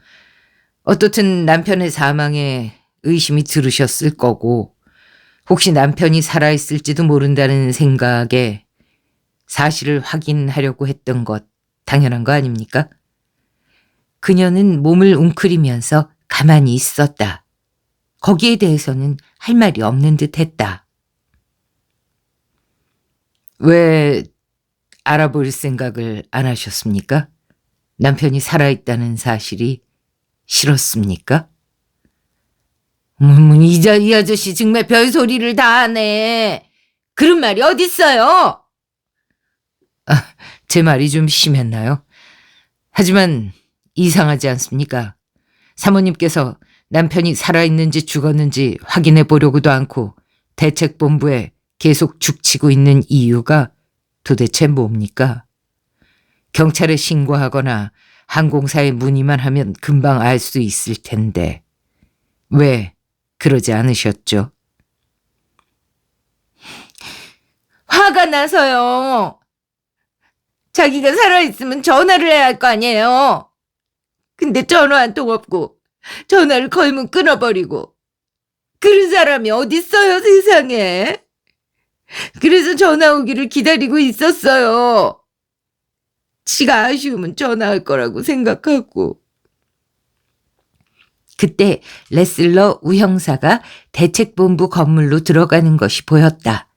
어떻든 남편의 사망에 의심이 들으셨을 거고 혹시 남편이 살아있을지도 모른다는 생각에 사실을 확인하려고 했던 것 당연한 거 아닙니까? 그녀는 몸을 웅크리면서 가만히 있었다. 거기에 대해서는 할 말이 없는 듯 했다. 왜 알아볼 생각을 안 하셨습니까? 남편이 살아있다는 사실이 싫었습니까? 이 아저씨 정말 별소리를 다 하네. 그런 말이 어딨어요? 제 말이 좀 심했나요? 하지만 이상하지 않습니까? 사모님께서 남편이 살아있는지 죽었는지 확인해 보려고도 않고 대책본부에 계속 죽치고 있는 이유가 도대체 뭡니까? 경찰에 신고하거나 항공사에 문의만 하면 금방 알 수 있을 텐데 왜 그러지 않으셨죠? 화가 나서요. 자기가 살아있으면 전화를 해야 할 거 아니에요. 근데 전화 한 통 없고 전화를 걸면 끊어버리고 그런 사람이 어딨어요 세상에. 그래서 전화 오기를 기다리고 있었어요. 지가 아쉬우면 전화할 거라고 생각하고. 그때 레슬러 우 형사가 대책본부 건물로 들어가는 것이 보였다.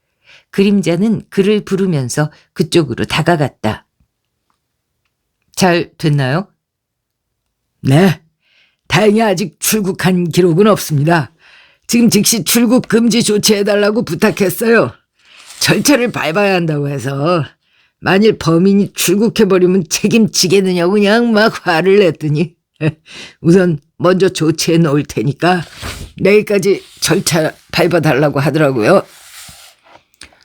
그림자는 그를 부르면서 그쪽으로 다가갔다. 잘 됐나요? 네, 다행히 아직 출국한 기록은 없습니다. 지금 즉시 출국 금지 조치해달라고 부탁했어요. 절차를 밟아야 한다고 해서 만일 범인이 출국해버리면 책임지겠느냐고 그냥 막 화를 냈더니 우선 먼저 조치해 놓을 테니까 내일까지 절차 밟아달라고 하더라고요.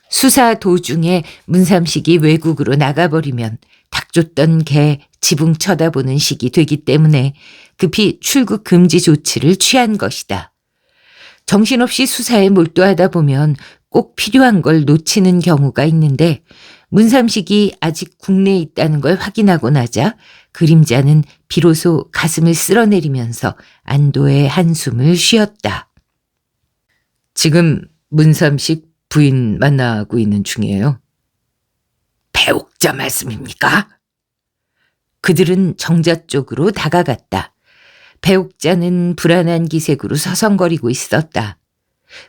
수사 도중에 문삼식이 외국으로 나가버리면 닥쳤던 개 지붕 쳐다보는 식이 되기 때문에 급히 출국 금지 조치를 취한 것이다. 정신없이 수사에 몰두하다 보면 꼭 필요한 걸 놓치는 경우가 있는데 문삼식이 아직 국내에 있다는 걸 확인하고 나자 그림자는 비로소 가슴을 쓸어내리면서 안도의 한숨을 쉬었다. 지금 문삼식 부인 만나고 있는 중이에요. 배옥자 말씀입니까? 그들은 정자 쪽으로 다가갔다. 배옥자는 불안한 기색으로 서성거리고 있었다.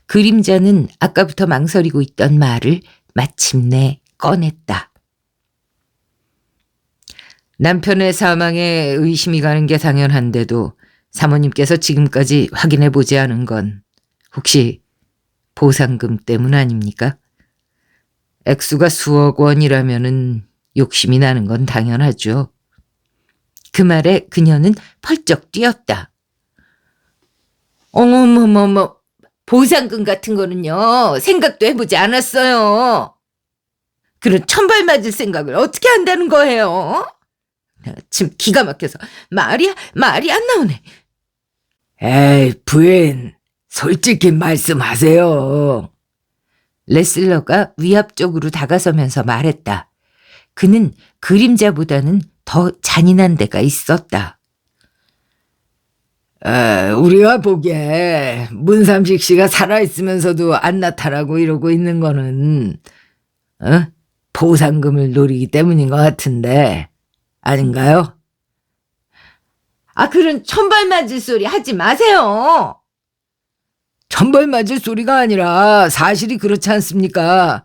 그림자는 아까부터 망설이고 있던 말을 마침내 꺼냈다. 남편의 사망에 의심이 가는 게 당연한데도 사모님께서 지금까지 확인해보지 않은 건 혹시 보상금 때문 아닙니까? 액수가 수억 원이라면은 욕심이 나는 건 당연하죠. 그 말에 그녀는 펄쩍 뛰었다. 어머머머머, 보상금 같은 거는요, 생각도 해보지 않았어요. 그런 천벌 맞을 생각을 어떻게 한다는 거예요? 지금 기가 막혀서 말이 안 나오네. 에이, 부인, 솔직히 말씀하세요. 레슬러가 위압적으로 다가서면서 말했다. 그는 그림자보다는 더 잔인한 데가 있었다. 우리가 보기에 문삼식 씨가 살아있으면서도 안 나타나고 이러고 있는 거는 보상금을 노리기 때문인 것 같은데 아닌가요? 그런 천발 맞을 소리 하지 마세요. 천벌 맞을 소리가 아니라 사실이 그렇지 않습니까?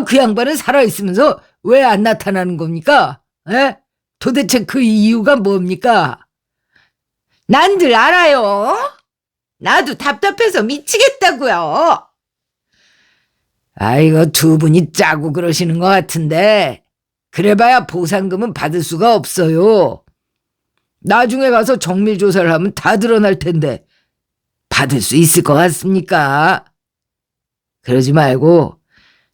그 양반은 살아있으면서 왜 안 나타나는 겁니까? 도대체 그 이유가 뭡니까? 난들 알아요. 나도 답답해서 미치겠다고요. 이거 두 분이 짜고 그러시는 것 같은데 그래봐야 보상금은 받을 수가 없어요. 나중에 가서 정밀 조사를 하면 다 드러날 텐데 받을 수 있을 것 같습니까? 그러지 말고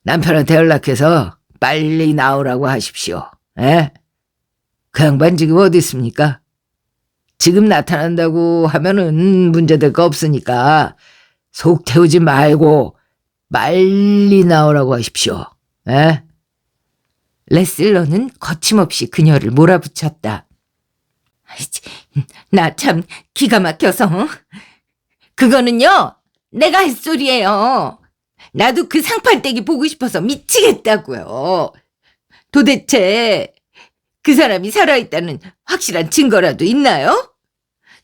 남편한테 연락해서 빨리 나오라고 하십시오. 그 양반 지금 어디 있습니까? 지금 나타난다고 하면은 문제될 거 없으니까 속 태우지 말고 빨리 나오라고 하십시오. 레슬러는 거침없이 그녀를 몰아붙였다. 나 참 기가 막혀서. 그거는요, 내가 할 소리예요. 나도 그 상팔떼기 보고 싶어서 미치겠다고요. 도대체 그 사람이 살아있다는 확실한 증거라도 있나요?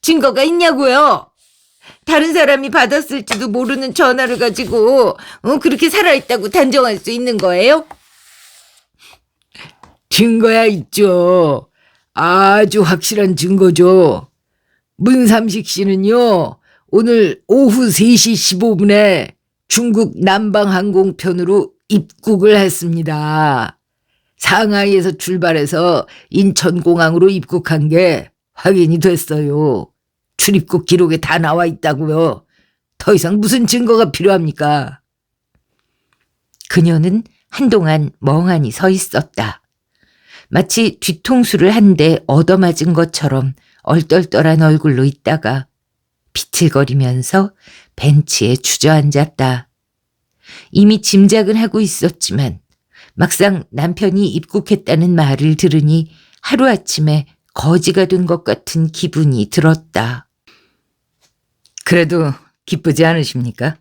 증거가 있냐고요? 다른 사람이 받았을지도 모르는 전화를 가지고 그렇게 살아있다고 단정할 수 있는 거예요? 증거야 있죠. 아주 확실한 증거죠. 문삼식 씨는요, 오늘 오후 3시 15분에 중국 남방항공편으로 입국을 했습니다. 상하이에서 출발해서 인천공항으로 입국한 게 확인이 됐어요. 출입국 기록에 다 나와 있다고요. 더 이상 무슨 증거가 필요합니까? 그녀는 한동안 멍하니 서 있었다. 마치 뒤통수를 한 대 얻어맞은 것처럼 얼떨떨한 얼굴로 있다가 비틀거리면서 벤치에 주저앉았다. 이미 짐작은 하고 있었지만 막상 남편이 입국했다는 말을 들으니 하루아침에 거지가 된 것 같은 기분이 들었다. 그래도 기쁘지 않으십니까?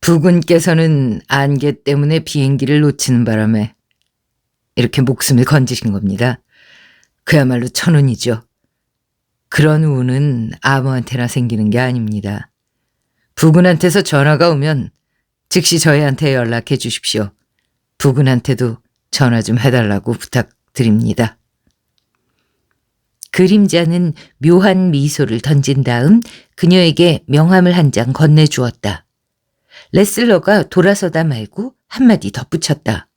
부군께서는 안개 때문에 비행기를 놓치는 바람에 이렇게 목숨을 건지신 겁니다. 그야말로 천운이죠. 그런 운은 아무한테나 생기는 게 아닙니다. 부군한테서 전화가 오면 즉시 저희한테 연락해 주십시오. 부군한테도 전화 좀 해달라고 부탁드립니다. 그림자는 묘한 미소를 던진 다음 그녀에게 명함을 한 장 건네주었다. 레슬러가 돌아서다 말고 한마디 덧붙였다.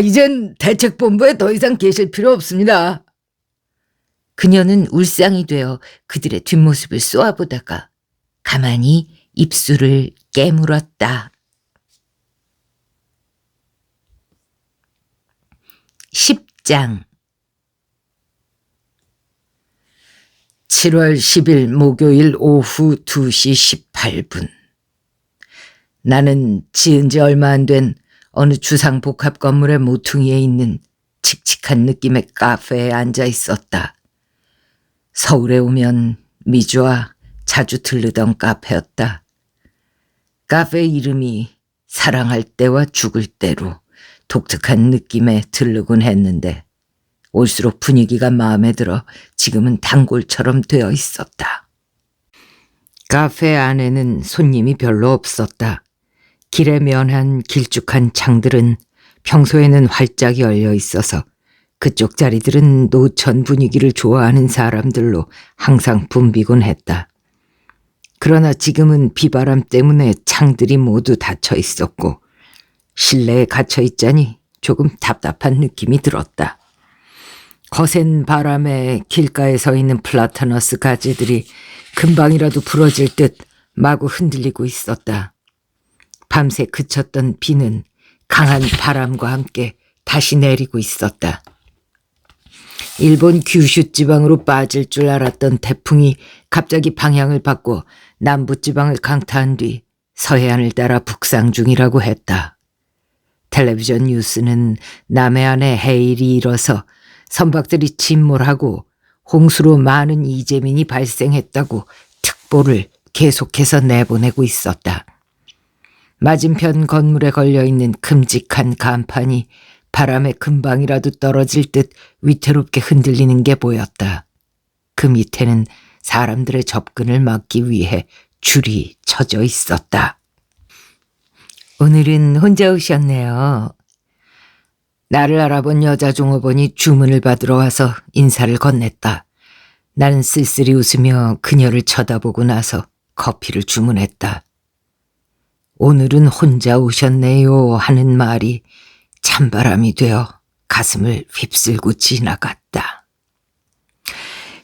이젠 대책본부에 더 이상 계실 필요 없습니다. 그녀는 울상이 되어 그들의 뒷모습을 쏘아보다가 가만히 입술을 깨물었다. 10장 7월 10일 목요일 오후 2시 18분. 나는 지은 지 얼마 안 된 어느 주상복합 건물의 모퉁이에 있는 칙칙한 느낌의 카페에 앉아 있었다. 서울에 오면 미주와 자주 들르던 카페였다. 카페 이름이 사랑할 때와 죽을 때로 독특한 느낌에 들르곤 했는데 올수록 분위기가 마음에 들어 지금은 단골처럼 되어 있었다. 카페 안에는 손님이 별로 없었다. 길에 면한 길쭉한 창들은 평소에는 활짝 열려 있어서 그쪽 자리들은 노천 분위기를 좋아하는 사람들로 항상 붐비곤 했다. 그러나 지금은 비바람 때문에 창들이 모두 닫혀 있었고 실내에 갇혀 있자니 조금 답답한 느낌이 들었다. 거센 바람에 길가에 서 있는 플라타너스 가지들이 금방이라도 부러질 듯 마구 흔들리고 있었다. 밤새 그쳤던 비는 강한 바람과 함께 다시 내리고 있었다. 일본 규슈 지방으로 빠질 줄 알았던 태풍이 갑자기 방향을 바꿔 남부 지방을 강타한 뒤 서해안을 따라 북상 중이라고 했다. 텔레비전 뉴스는 남해안에 해일이 일어서 선박들이 침몰하고 홍수로 많은 이재민이 발생했다고 특보를 계속해서 내보내고 있었다. 맞은편 건물에 걸려있는 큼직한 간판이 바람에 금방이라도 떨어질 듯 위태롭게 흔들리는 게 보였다. 그 밑에는 사람들의 접근을 막기 위해 줄이 쳐져 있었다. 오늘은 혼자 오셨네요. 나를 알아본 여자 종업원이 주문을 받으러 와서 인사를 건넸다. 나는 쓸쓸히 웃으며 그녀를 쳐다보고 나서 커피를 주문했다. 오늘은 혼자 오셨네요 하는 말이 찬바람이 되어 가슴을 휩쓸고 지나갔다.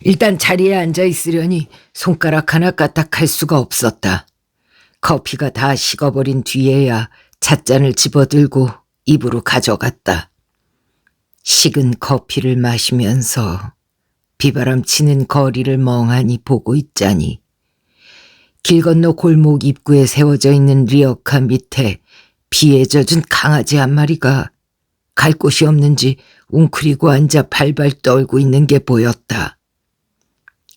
일단 자리에 앉아 있으려니 손가락 하나 까딱할 수가 없었다. 커피가 다 식어버린 뒤에야 찻잔을 집어들고 입으로 가져갔다. 식은 커피를 마시면서 비바람 치는 거리를 멍하니 보고 있자니 길 건너 골목 입구에 세워져 있는 리어카 밑에 비에 젖은 강아지 한 마리가 갈 곳이 없는지 웅크리고 앉아 발발 떨고 있는 게 보였다.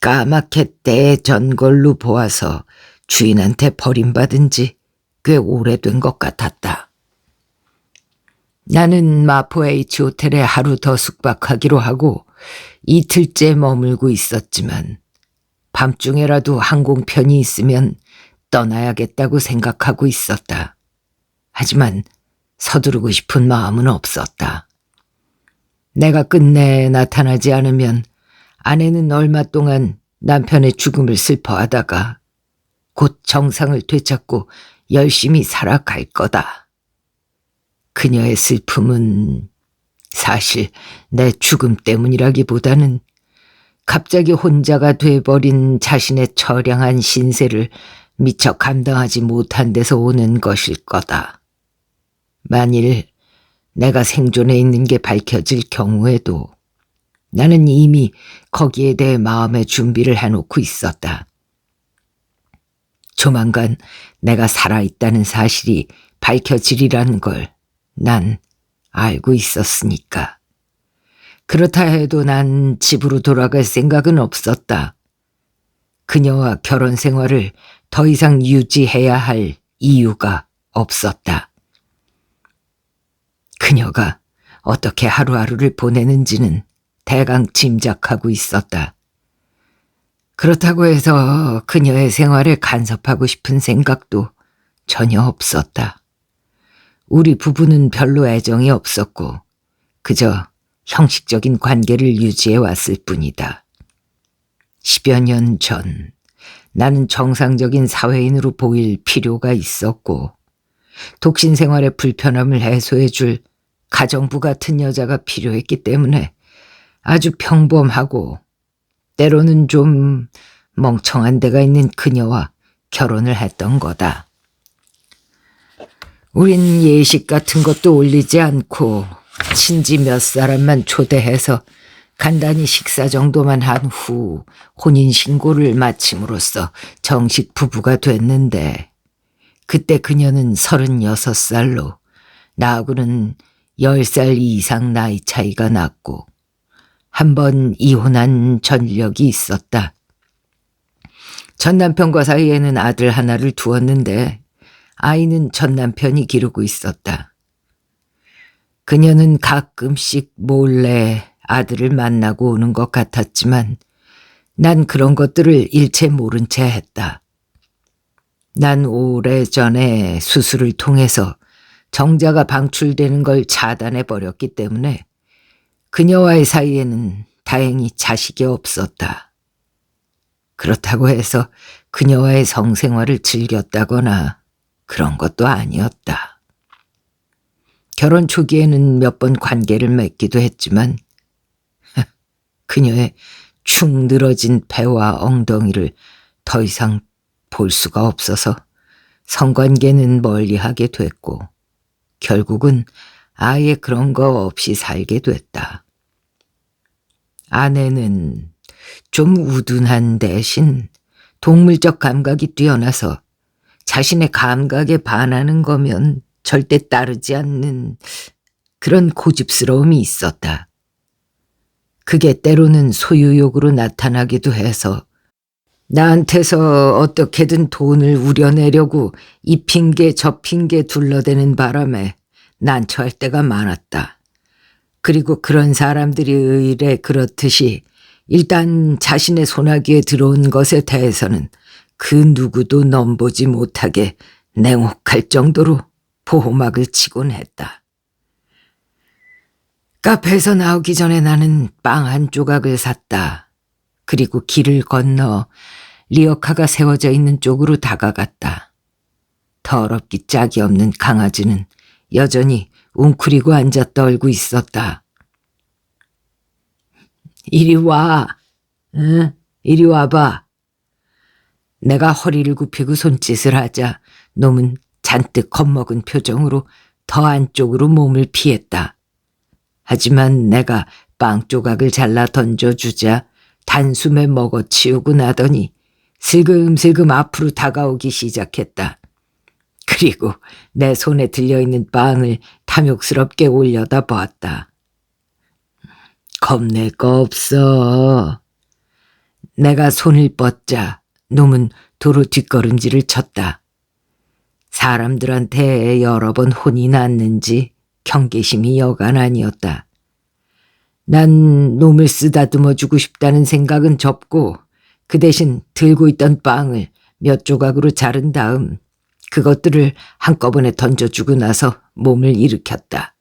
까맣게 떼전 걸로 보아서 주인한테 버림받은 지 꽤 오래된 것 같았다. 나는 마포 H호텔에 하루 더 숙박하기로 하고 이틀째 머물고 있었지만 밤중에라도 항공편이 있으면 떠나야겠다고 생각하고 있었다. 하지만 서두르고 싶은 마음은 없었다. 내가 끝내 나타나지 않으면 아내는 얼마 동안 남편의 죽음을 슬퍼하다가 곧 정상을 되찾고 열심히 살아갈 거다. 그녀의 슬픔은 사실 내 죽음 때문이라기보다는 갑자기 혼자가 돼버린 자신의 처량한 신세를 미처 감당하지 못한 데서 오는 것일 거다. 만일 내가 생존해 있는 게 밝혀질 경우에도 나는 이미 거기에 대해 마음의 준비를 해놓고 있었다. 조만간 내가 살아있다는 사실이 밝혀지리란 걸 난 알고 있었으니까. 그렇다 해도 난 집으로 돌아갈 생각은 없었다. 그녀와 결혼 생활을 더 이상 유지해야 할 이유가 없었다. 그녀가 어떻게 하루하루를 보내는지는 대강 짐작하고 있었다. 그렇다고 해서 그녀의 생활에 간섭하고 싶은 생각도 전혀 없었다. 우리 부부는 별로 애정이 없었고 그저 형식적인 관계를 유지해 왔을 뿐이다. 10여 년 전 나는 정상적인 사회인으로 보일 필요가 있었고 독신 생활의 불편함을 해소해 줄 가정부 같은 여자가 필요했기 때문에 아주 평범하고 때로는 좀 멍청한 데가 있는 그녀와 결혼을 했던 거다. 우린 예식 같은 것도 올리지 않고 친지 몇 사람만 초대해서 간단히 식사 정도만 한 후 혼인신고를 마침으로써 정식 부부가 됐는데 그때 그녀는 36살로 나하고는 10살 이상 나이 차이가 났고 한 번 이혼한 전력이 있었다. 전 남편과 사이에는 아들 하나를 두었는데 아이는 전 남편이 기르고 있었다. 그녀는 가끔씩 몰래 아들을 만나고 오는 것 같았지만 난 그런 것들을 일체 모른 채 했다. 난 오래전에 수술을 통해서 정자가 방출되는 걸 차단해버렸기 때문에 그녀와의 사이에는 다행히 자식이 없었다. 그렇다고 해서 그녀와의 성생활을 즐겼다거나 그런 것도 아니었다. 결혼 초기에는 몇 번 관계를 맺기도 했지만 그녀의 축 늘어진 배와 엉덩이를 더 이상 볼 수가 없어서 성관계는 멀리하게 됐고 결국은 아예 그런 거 없이 살게 됐다. 아내는 좀 우둔한 대신 동물적 감각이 뛰어나서 자신의 감각에 반하는 거면 절대 따르지 않는 그런 고집스러움이 있었다. 그게 때로는 소유욕으로 나타나기도 해서 나한테서 어떻게든 돈을 우려내려고 이 핑계 저 핑계 둘러대는 바람에 난처할 때가 많았다. 그리고 그런 사람들이 의례 그렇듯이 일단 자신의 손아귀에 들어온 것에 대해서는 그 누구도 넘보지 못하게 냉혹할 정도로 보호막을 치곤 했다. 카페에서 나오기 전에 나는 빵 한 조각을 샀다. 그리고 길을 건너 리어카가 세워져 있는 쪽으로 다가갔다. 더럽기 짝이 없는 강아지는 여전히 웅크리고 앉아 떨고 있었다. 이리 와. 응? 이리 와봐. 내가 허리를 굽히고 손짓을 하자 놈은 잔뜩 겁먹은 표정으로 더 안쪽으로 몸을 피했다. 하지만 내가 빵 조각을 잘라 던져주자 단숨에 먹어치우고 나더니 슬금슬금 앞으로 다가오기 시작했다. 그리고 내 손에 들려있는 빵을 탐욕스럽게 올려다 보았다. 겁낼 거 없어. 내가 손을 뻗자 놈은 도로 뒷걸음질을 쳤다. 사람들한테 여러 번 혼이 났는지 경계심이 여간 아니었다. 난 놈을 쓰다듬어 주고 싶다는 생각은 접고 그 대신 들고 있던 빵을 몇 조각으로 자른 다음 그것들을 한꺼번에 던져주고 나서 몸을 일으켰다.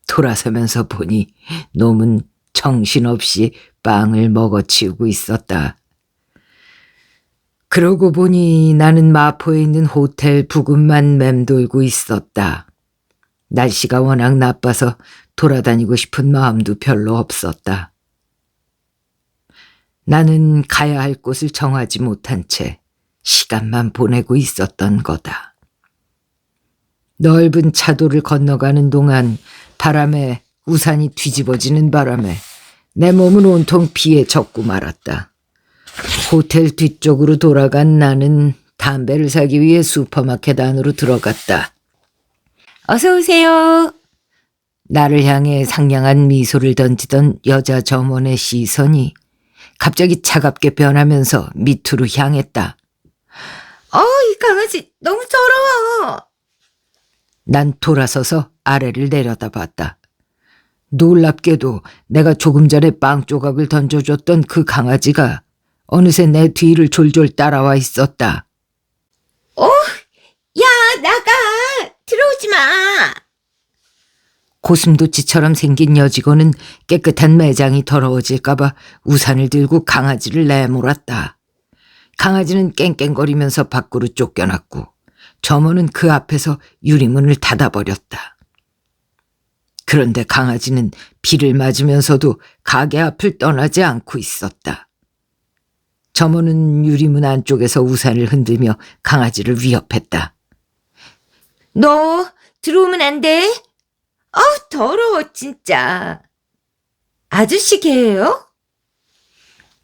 돌아서면서 보니 놈은 정신없이 빵을 먹어치우고 있었다. 그러고 보니 나는 마포에 있는 호텔 부근만 맴돌고 있었다. 날씨가 워낙 나빠서 돌아다니고 싶은 마음도 별로 없었다. 나는 가야 할 곳을 정하지 못한 채 시간만 보내고 있었던 거다. 넓은 차도를 건너가는 동안 바람에 우산이 뒤집어지는 바람에 내 몸은 온통 비에 젖고 말았다. 호텔 뒤쪽으로 돌아간 나는 담배를 사기 위해 슈퍼마켓 안으로 들어갔다. 어서 오세요. 나를 향해 상냥한 미소를 던지던 여자 점원의 시선이 갑자기 차갑게 변하면서 밑으로 향했다. 이 강아지 너무 더러워. 난 돌아서서 아래를 내려다봤다. 놀랍게도 내가 조금 전에 빵 조각을 던져줬던 그 강아지가 어느새 내 뒤를 졸졸 따라와 있었다. 야, 나가. 들어오지 마. 고슴도치처럼 생긴 여직원은 깨끗한 매장이 더러워질까봐 우산을 들고 강아지를 내몰았다. 강아지는 깽깽거리면서 밖으로 쫓겨났고 점원은 그 앞에서 유리문을 닫아버렸다. 그런데 강아지는 비를 맞으면서도 가게 앞을 떠나지 않고 있었다. 점원은 유리문 안쪽에서 우산을 흔들며 강아지를 위협했다. 너 들어오면 안 돼. 더러워 진짜. 아저씨 개예요?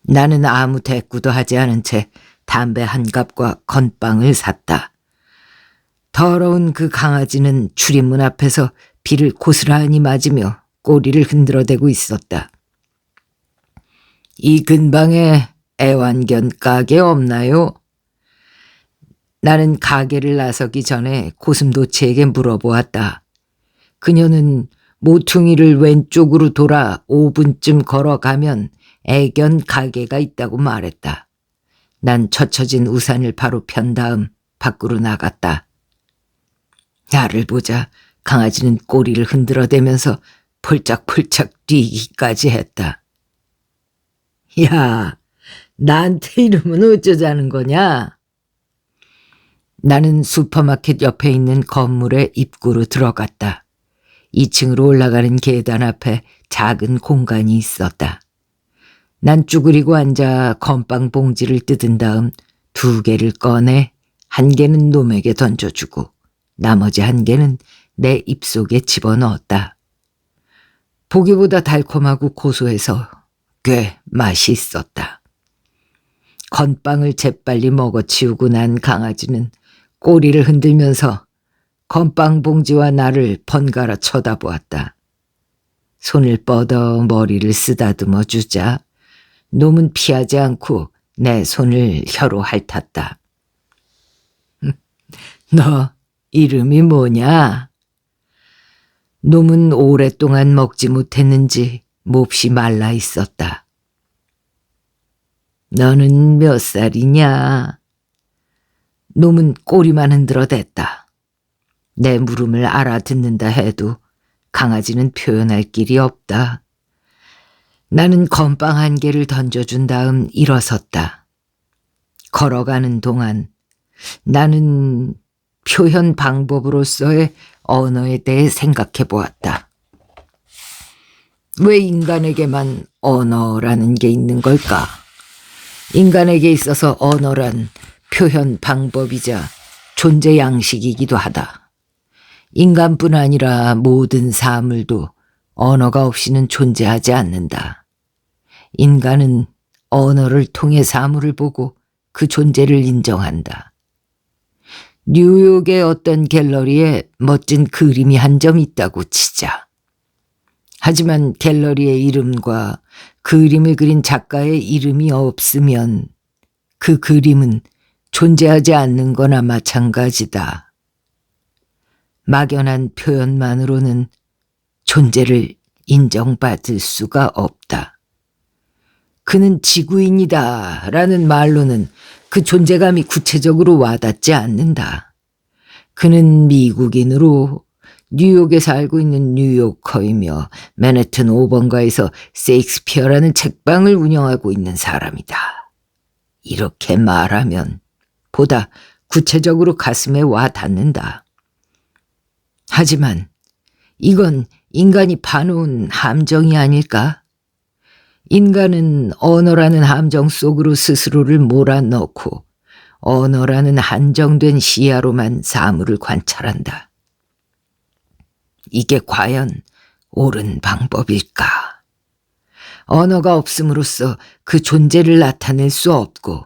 나는 아무 대꾸도 하지 않은 채 담배 한 갑과 건빵을 샀다. 더러운 그 강아지는 출입문 앞에서 비를 고스란히 맞으며 꼬리를 흔들어대고 있었다. 이 근방에 애완견 가게 없나요? 나는 가게를 나서기 전에 고슴도치에게 물어보았다. 그녀는 모퉁이를 왼쪽으로 돌아 5분쯤 걸어가면 애견 가게가 있다고 말했다. 난 젖혀진 우산을 바로 편 다음 밖으로 나갔다. 나를 보자 강아지는 꼬리를 흔들어대면서 폴짝폴짝 뛰기까지 했다. 야, 나한테 이러면 어쩌자는 거냐? 나는 슈퍼마켓 옆에 있는 건물의 입구로 들어갔다. 2층으로 올라가는 계단 앞에 작은 공간이 있었다. 난 쭈그리고 앉아 건빵 봉지를 뜯은 다음 2개를 꺼내 1개는 놈에게 던져주고 나머지 1개는 내 입속에 집어넣었다. 보기보다 달콤하고 고소해서 꽤 맛이 있었다. 건빵을 재빨리 먹어치우고 난 강아지는 꼬리를 흔들면서 건빵 봉지와 나를 번갈아 쳐다보았다. 손을 뻗어 머리를 쓰다듬어 주자 놈은 피하지 않고 내 손을 혀로 핥았다. 너 이름이 뭐냐? 놈은 오랫동안 먹지 못했는지 몹시 말라 있었다. 너는 몇 살이냐? 놈은 꼬리만 흔들어댔다. 내 물음을 알아듣는다 해도 강아지는 표현할 길이 없다. 나는 건빵 한 개를 던져준 다음 일어섰다. 걸어가는 동안 나는 표현 방법으로서의 언어에 대해 생각해 보았다. 왜 인간에게만 언어라는 게 있는 걸까? 인간에게 있어서 언어란 표현 방법이자 존재 양식이기도 하다. 인간뿐 아니라 모든 사물도 언어가 없이는 존재하지 않는다. 인간은 언어를 통해 사물을 보고 그 존재를 인정한다. 뉴욕의 어떤 갤러리에 멋진 그림이 한 점 있다고 치자. 하지만 갤러리의 이름과 그림을 그린 작가의 이름이 없으면 그 그림은 존재하지 않는 거나 마찬가지다. 막연한 표현만으로는 존재를 인정받을 수가 없다. 그는 지구인이다 라는 말로는 그 존재감이 구체적으로 와닿지 않는다. 그는 미국인으로 뉴욕에 살고 있는 뉴요커이며 맨해튼 5번가에서 세익스피어라는 책방을 운영하고 있는 사람이다. 이렇게 말하면 보다 구체적으로 가슴에 와 닿는다. 하지만 이건 인간이 파놓은 함정이 아닐까? 인간은 언어라는 함정 속으로 스스로를 몰아넣고 언어라는 한정된 시야로만 사물을 관찰한다. 이게 과연 옳은 방법일까? 언어가 없음으로써 그 존재를 나타낼 수 없고,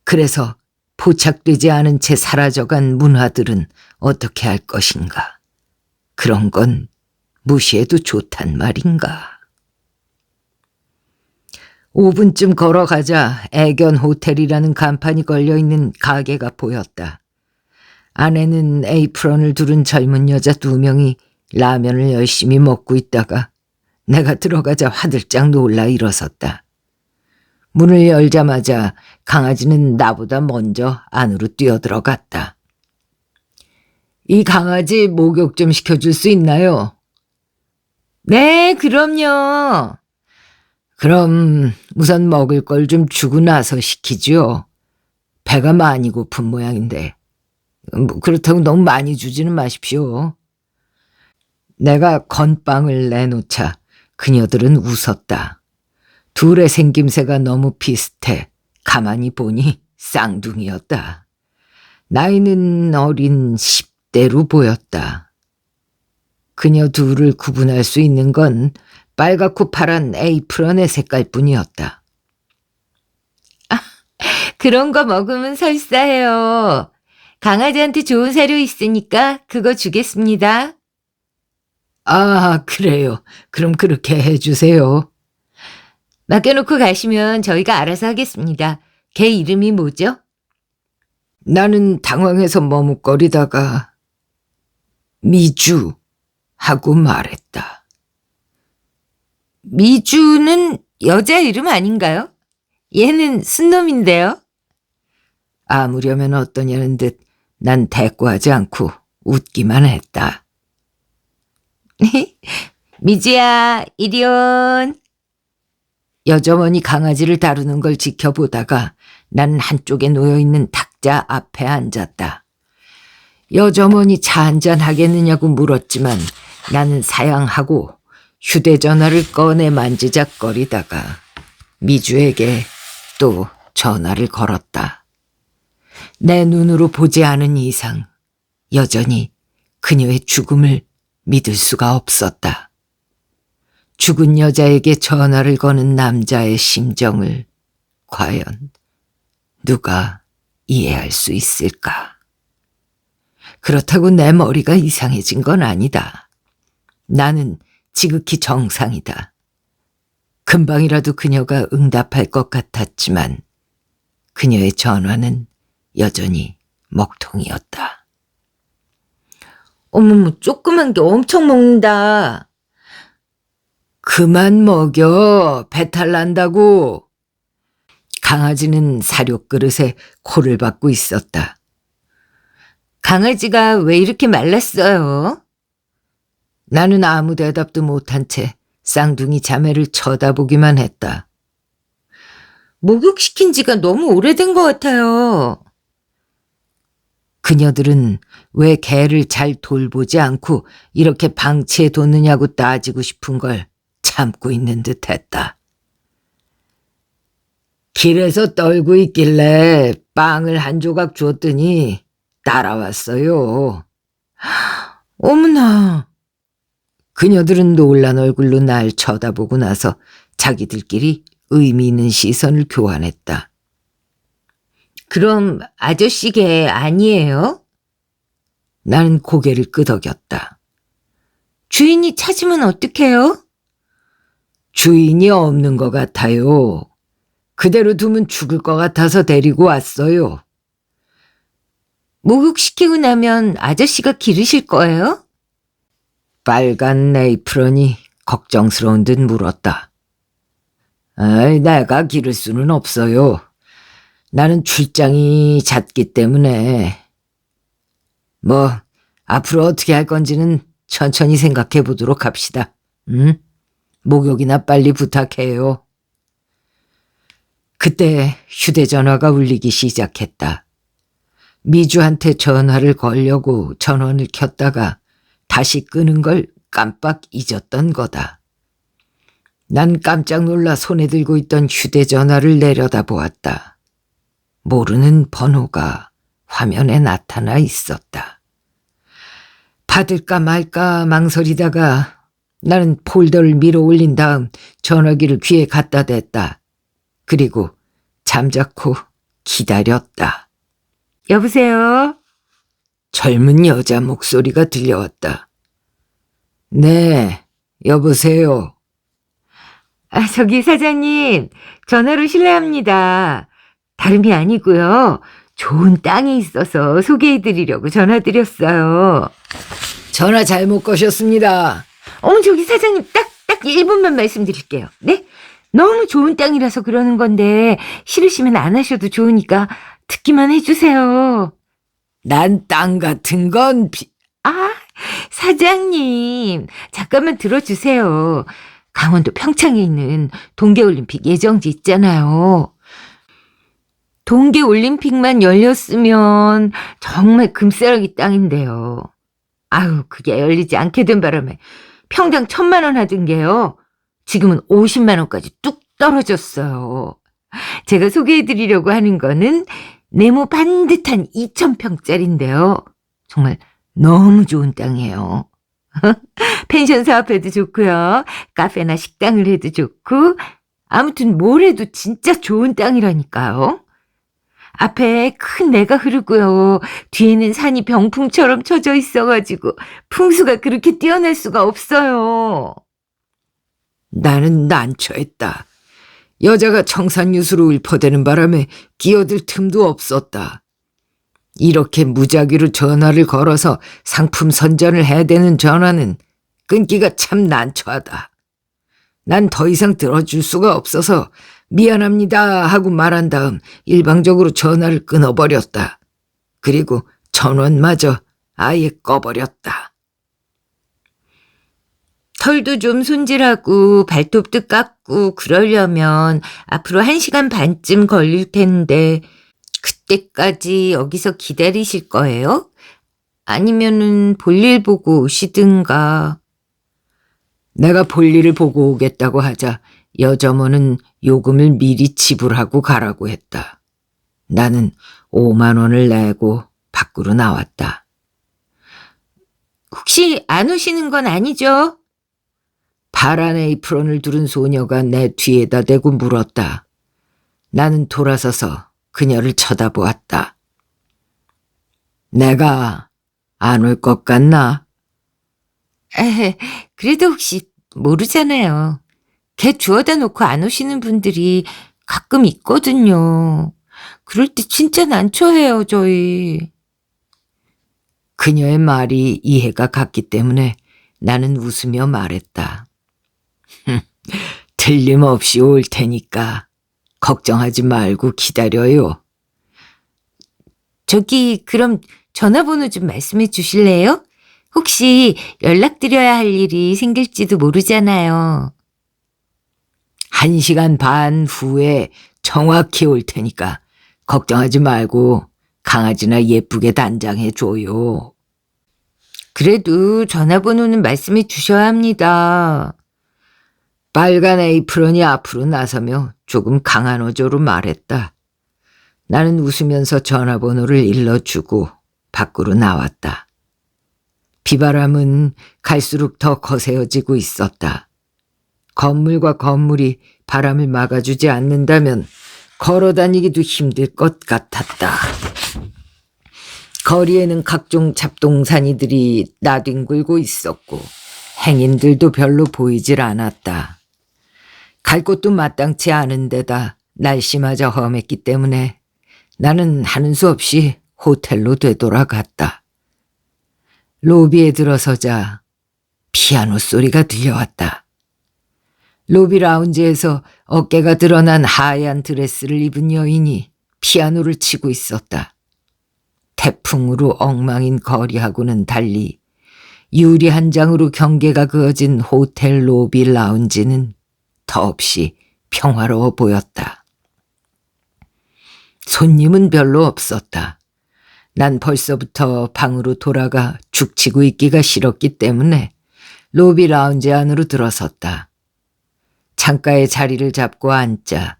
그래서 포착되지 않은 채 사라져간 문화들은 어떻게 할 것인가? 그런 건 무시해도 좋단 말인가? 5분쯤 걸어가자 애견 호텔이라는 간판이 걸려있는 가게가 보였다. 안에는 에이프런을 두른 젊은 여자 2명이 라면을 열심히 먹고 있다가 내가 들어가자 화들짝 놀라 일어섰다. 문을 열자마자 강아지는 나보다 먼저 안으로 뛰어들어갔다. 이 강아지 목욕 좀 시켜줄 수 있나요? 네, 그럼요. 그럼 우선 먹을 걸 좀 주고 나서 시키죠. 배가 많이 고픈 모양인데. 그렇다고 너무 많이 주지는 마십시오. 내가 건빵을 내놓자 그녀들은 웃었다. 둘의 생김새가 너무 비슷해 가만히 보니 쌍둥이였다. 나이는 어린 10대로 보였다. 그녀 둘을 구분할 수 있는 건 빨갛고 파란 에이프런의 색깔뿐이었다. 아, 그런 거 먹으면 설사해요. 강아지한테 좋은 사료 있으니까 그거 주겠습니다. 아, 그래요. 그럼 그렇게 해주세요. 맡겨놓고 가시면 저희가 알아서 하겠습니다. 걔 이름이 뭐죠? 나는 당황해서 머뭇거리다가 미주 하고 말했다. 미주는 여자 이름 아닌가요? 얘는 순놈인데요. 아무려면 어떠냐는 듯 난 대꾸하지 않고 웃기만 했다. 미주야, 이리 온. 여점원이 강아지를 다루는 걸 지켜보다가 난 한쪽에 놓여있는 탁자 앞에 앉았다. 여점원이 차 한잔 하겠느냐고 물었지만 나는 사양하고 휴대전화를 꺼내 만지작거리다가 미주에게 또 전화를 걸었다. 내 눈으로 보지 않은 이상 여전히 그녀의 죽음을 믿을 수가 없었다. 죽은 여자에게 전화를 거는 남자의 심정을 과연 누가 이해할 수 있을까? 그렇다고 내 머리가 이상해진 건 아니다. 나는 지극히 정상이다. 금방이라도 그녀가 응답할 것 같았지만 그녀의 전화는 여전히 먹통이었다. 어머머, 조그만 게 엄청 먹는다. 그만 먹여. 배탈 난다고. 강아지는 사료 그릇에 코를 박고 있었다. 강아지가 왜 이렇게 말랐어요? 나는 아무 대답도 못한 채 쌍둥이 자매를 쳐다보기만 했다. 목욕시킨 지가 너무 오래된 것 같아요. 그녀들은 왜 개를 잘 돌보지 않고 이렇게 방치해 뒀느냐고 따지고 싶은 걸 참고 있는 듯 했다. 길에서 떨고 있길래 빵을 한 조각 줬더니 따라왔어요. 어머나. 그녀들은 놀란 얼굴로 날 쳐다보고 나서 자기들끼리 의미 있는 시선을 교환했다. 그럼 아저씨 개 아니에요? 나는 고개를 끄덕였다. 주인이 찾으면 어떡해요? 주인이 없는 것 같아요. 그대로 두면 죽을 것 같아서 데리고 왔어요. 목욕시키고 나면 아저씨가 기르실 거예요? 빨간 네이프런이 걱정스러운 듯 물었다. 아이, 내가 기를 수는 없어요. 나는 출장이 잦기 때문에. 뭐 앞으로 어떻게 할 건지는 천천히 생각해 보도록 합시다. 응? 목욕이나 빨리 부탁해요. 그때 휴대전화가 울리기 시작했다. 미주한테 전화를 걸려고 전원을 켰다가 다시 끄는 걸 깜빡 잊었던 거다. 난 깜짝 놀라 손에 들고 있던 휴대전화를 내려다보았다. 모르는 번호가 화면에 나타나 있었다. 받을까 말까 망설이다가 나는 폴더를 밀어 올린 다음 전화기를 귀에 갖다 댔다. 그리고 잠자코 기다렸다. 여보세요? 젊은 여자 목소리가 들려왔다. 네, 여보세요. 저기 사장님, 전화로 실례합니다. 다름이 아니고요. 좋은 땅이 있어서 소개해드리려고 전화드렸어요. 전화 잘못 거셨습니다. 어머, 저기 사장님, 딱 1분만 말씀드릴게요. 네? 너무 좋은 땅이라서 그러는 건데 싫으시면 안 하셔도 좋으니까 듣기만 해주세요. 난 땅 같은 건 사장님, 잠깐만 들어주세요. 강원도 평창에 있는 동계올림픽 예정지 있잖아요. 동계올림픽만 열렸으면 정말 금싸라기 땅인데요. 아유, 그게 열리지 않게 된 바람에 평당 1,000만 원 하던 게요. 지금은 50만 원까지 뚝 떨어졌어요. 제가 소개해드리려고 하는 거는 네모 반듯한 2,000평짜리인데요. 정말 너무 좋은 땅이에요. 펜션 사업해도 좋고요. 카페나 식당을 해도 좋고 아무튼 뭘 해도 진짜 좋은 땅이라니까요. 앞에 큰 내가 흐르고요. 뒤에는 산이 병풍처럼 쳐져 있어가지고 풍수가 그렇게 뛰어날 수가 없어요. 나는 난처했다. 여자가 청산유수로 읊어대는 바람에 끼어들 틈도 없었다. 이렇게 무작위로 전화를 걸어서 상품 선전을 해대는 전화는 끊기가 참 난처하다. 난 더 이상 들어줄 수가 없어서 미안합니다 하고 말한 다음 일방적으로 전화를 끊어버렸다. 그리고 전원마저 아예 꺼버렸다. 털도 좀 손질하고 발톱도 깎고 그러려면 앞으로 1시간 반쯤 걸릴 텐데 그때까지 여기서 기다리실 거예요? 아니면은 볼일 보고 오시든가. 내가 볼일을 보고 오겠다고 하자 여점원은 요금을 미리 지불하고 가라고 했다. 나는 5만 원을 내고 밖으로 나왔다. 혹시 안 오시는 건 아니죠? 파란 에이프런을 두른 소녀가 내 뒤에다 대고 물었다. 나는 돌아서서 그녀를 쳐다보았다. 내가 안 올 것 같나? 그래도 혹시 모르잖아요. 걔 주워다 놓고 안 오시는 분들이 가끔 있거든요. 그럴 때 진짜 난처해요, 저희. 그녀의 말이 이해가 갔기 때문에 나는 웃으며 말했다. 틀림없이 올 테니까 걱정하지 말고 기다려요. 저기 그럼 전화번호 좀 말씀해 주실래요? 혹시 연락드려야 할 일이 생길지도 모르잖아요. 1시간 반 후에 정확히 올 테니까 걱정하지 말고 강아지나 예쁘게 단장해 줘요. 그래도 전화번호는 말씀해 주셔야 합니다. 빨간 에이프런이 앞으로 나서며 조금 강한 어조로 말했다. 나는 웃으면서 전화번호를 일러주고 밖으로 나왔다. 비바람은 갈수록 더 거세어지고 있었다. 건물과 건물이 바람을 막아주지 않는다면 걸어다니기도 힘들 것 같았다. 거리에는 각종 잡동사니들이 나뒹굴고 있었고 행인들도 별로 보이질 않았다. 갈 곳도 마땅치 않은 데다 날씨마저 험했기 때문에 나는 하는 수 없이 호텔로 되돌아갔다. 로비에 들어서자 피아노 소리가 들려왔다. 로비 라운지에서 어깨가 드러난 하얀 드레스를 입은 여인이 피아노를 치고 있었다. 태풍으로 엉망인 거리하고는 달리 유리 한 장으로 경계가 그어진 호텔 로비 라운지는 더없이 평화로워 보였다. 손님은 별로 없었다. 난 벌써부터 방으로 돌아가 죽치고 있기가 싫었기 때문에 로비 라운지 안으로 들어섰다. 창가에 자리를 잡고 앉자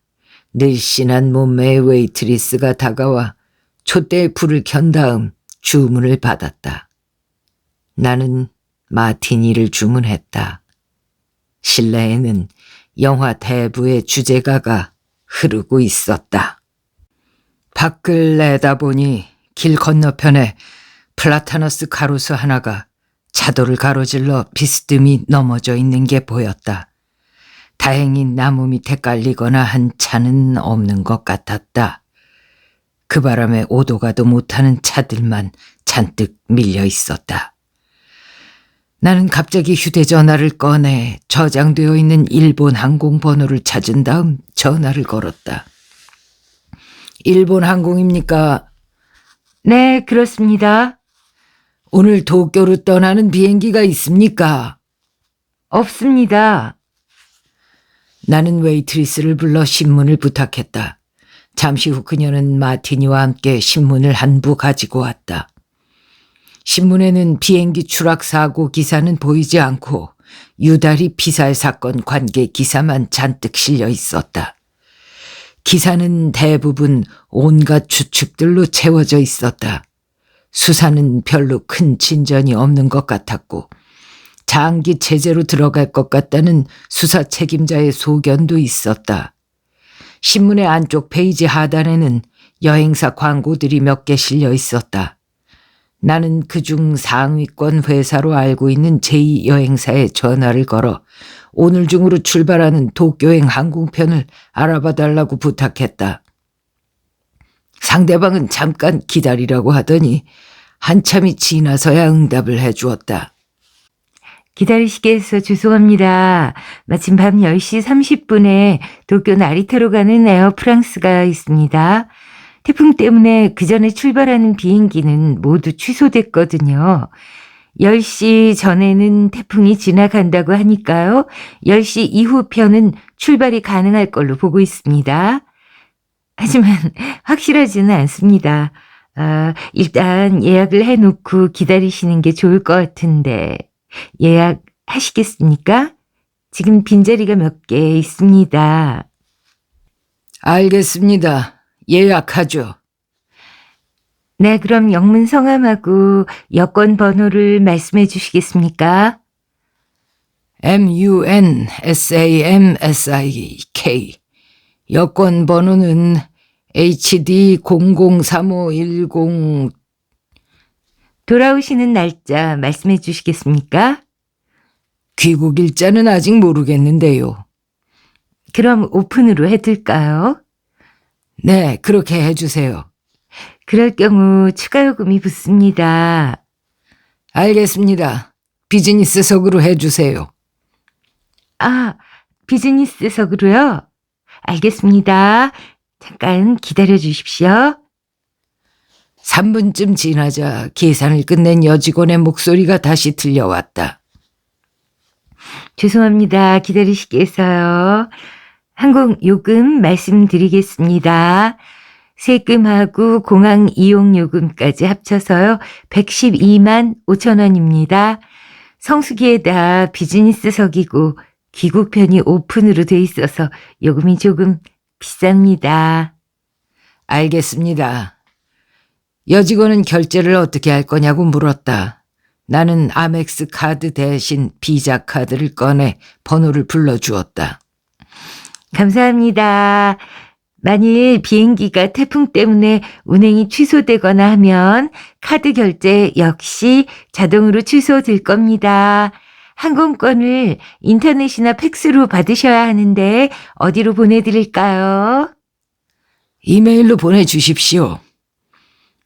늘씬한 몸매의 웨이트리스가 다가와 촛대에 불을 켠 다음 주문을 받았다. 나는 마티니를 주문했다. 실내에는 영화 대부의 주제가가 흐르고 있었다. 밖을 내다보니 길 건너편에 플라타너스 가로수 하나가 차도를 가로질러 비스듬히 넘어져 있는 게 보였다. 다행히 나무 밑에 깔리거나 한 차는 없는 것 같았다. 그 바람에 오도 가도 못하는 차들만 잔뜩 밀려 있었다. 나는 갑자기 휴대전화를 꺼내 저장되어 있는 일본 항공 번호를 찾은 다음 전화를 걸었다. 일본 항공입니까? 네, 그렇습니다. 오늘 도쿄로 떠나는 비행기가 있습니까? 없습니다. 나는 웨이트리스를 불러 신문을 부탁했다. 잠시 후 그녀는 마티니와 함께 신문을 한 부 가지고 왔다. 신문에는 비행기 추락 사고 기사는 보이지 않고 유달리 피살 사건 관계 기사만 잔뜩 실려 있었다. 기사는 대부분 온갖 추측들로 채워져 있었다. 수사는 별로 큰 진전이 없는 것 같았고 장기 체제로 들어갈 것 같다는 수사 책임자의 소견도 있었다. 신문의 안쪽 페이지 하단에는 여행사 광고들이 몇 개 실려 있었다. 나는 그중 상위권 회사로 알고 있는 제2여행사에 전화를 걸어 오늘 중으로 출발하는 도쿄행 항공편을 알아봐 달라고 부탁했다. 상대방은 잠깐 기다리라고 하더니 한참이 지나서야 응답을 해주었다. 기다리시게 해서 죄송합니다. 마침 밤 10시 30분에 도쿄 나리타로 가는 에어프랑스가 있습니다. 태풍 때문에 그 전에 출발하는 비행기는 모두 취소됐거든요. 10시 전에는 태풍이 지나간다고 하니까요. 10시 이후 편은 출발이 가능할 걸로 보고 있습니다. 하지만 확실하지는 않습니다. 일단 예약을 해놓고 기다리시는 게 좋을 것 같은데 예약하시겠습니까? 지금 빈자리가 몇 개 있습니다. 알겠습니다. 예약하죠. 네, 그럼 영문 성함하고 여권 번호를 말씀해 주시겠습니까? MUNSAMSIK. 여권 번호는 HD003510. 돌아오시는 날짜 말씀해 주시겠습니까? 귀국 일자는 아직 모르겠는데요. 그럼 오픈으로 해둘까요? 네, 그렇게 해주세요. 그럴 경우 추가 요금이 붙습니다. 알겠습니다. 비즈니스석으로 해주세요. 아, 비즈니스석으로요? 알겠습니다. 잠깐 기다려 주십시오. 3분쯤 지나자 계산을 끝낸 여직원의 목소리가 다시 들려왔다. 죄송합니다. 기다리시게 해서요. 항공 요금 말씀드리겠습니다. 세금하고 공항 이용 요금까지 합쳐서요. 112만 5천 원입니다. 성수기에다 비즈니스석이고 귀국편이 오픈으로 돼 있어서 요금이 조금 비쌉니다. 알겠습니다. 여직원은 결제를 어떻게 할 거냐고 물었다. 나는 아멕스 카드 대신 비자 카드를 꺼내 번호를 불러주었다. 감사합니다. 만일 비행기가 태풍 때문에 운행이 취소되거나 하면 카드 결제 역시 자동으로 취소될 겁니다. 항공권을 인터넷이나 팩스로 받으셔야 하는데 어디로 보내드릴까요? 이메일로 보내주십시오.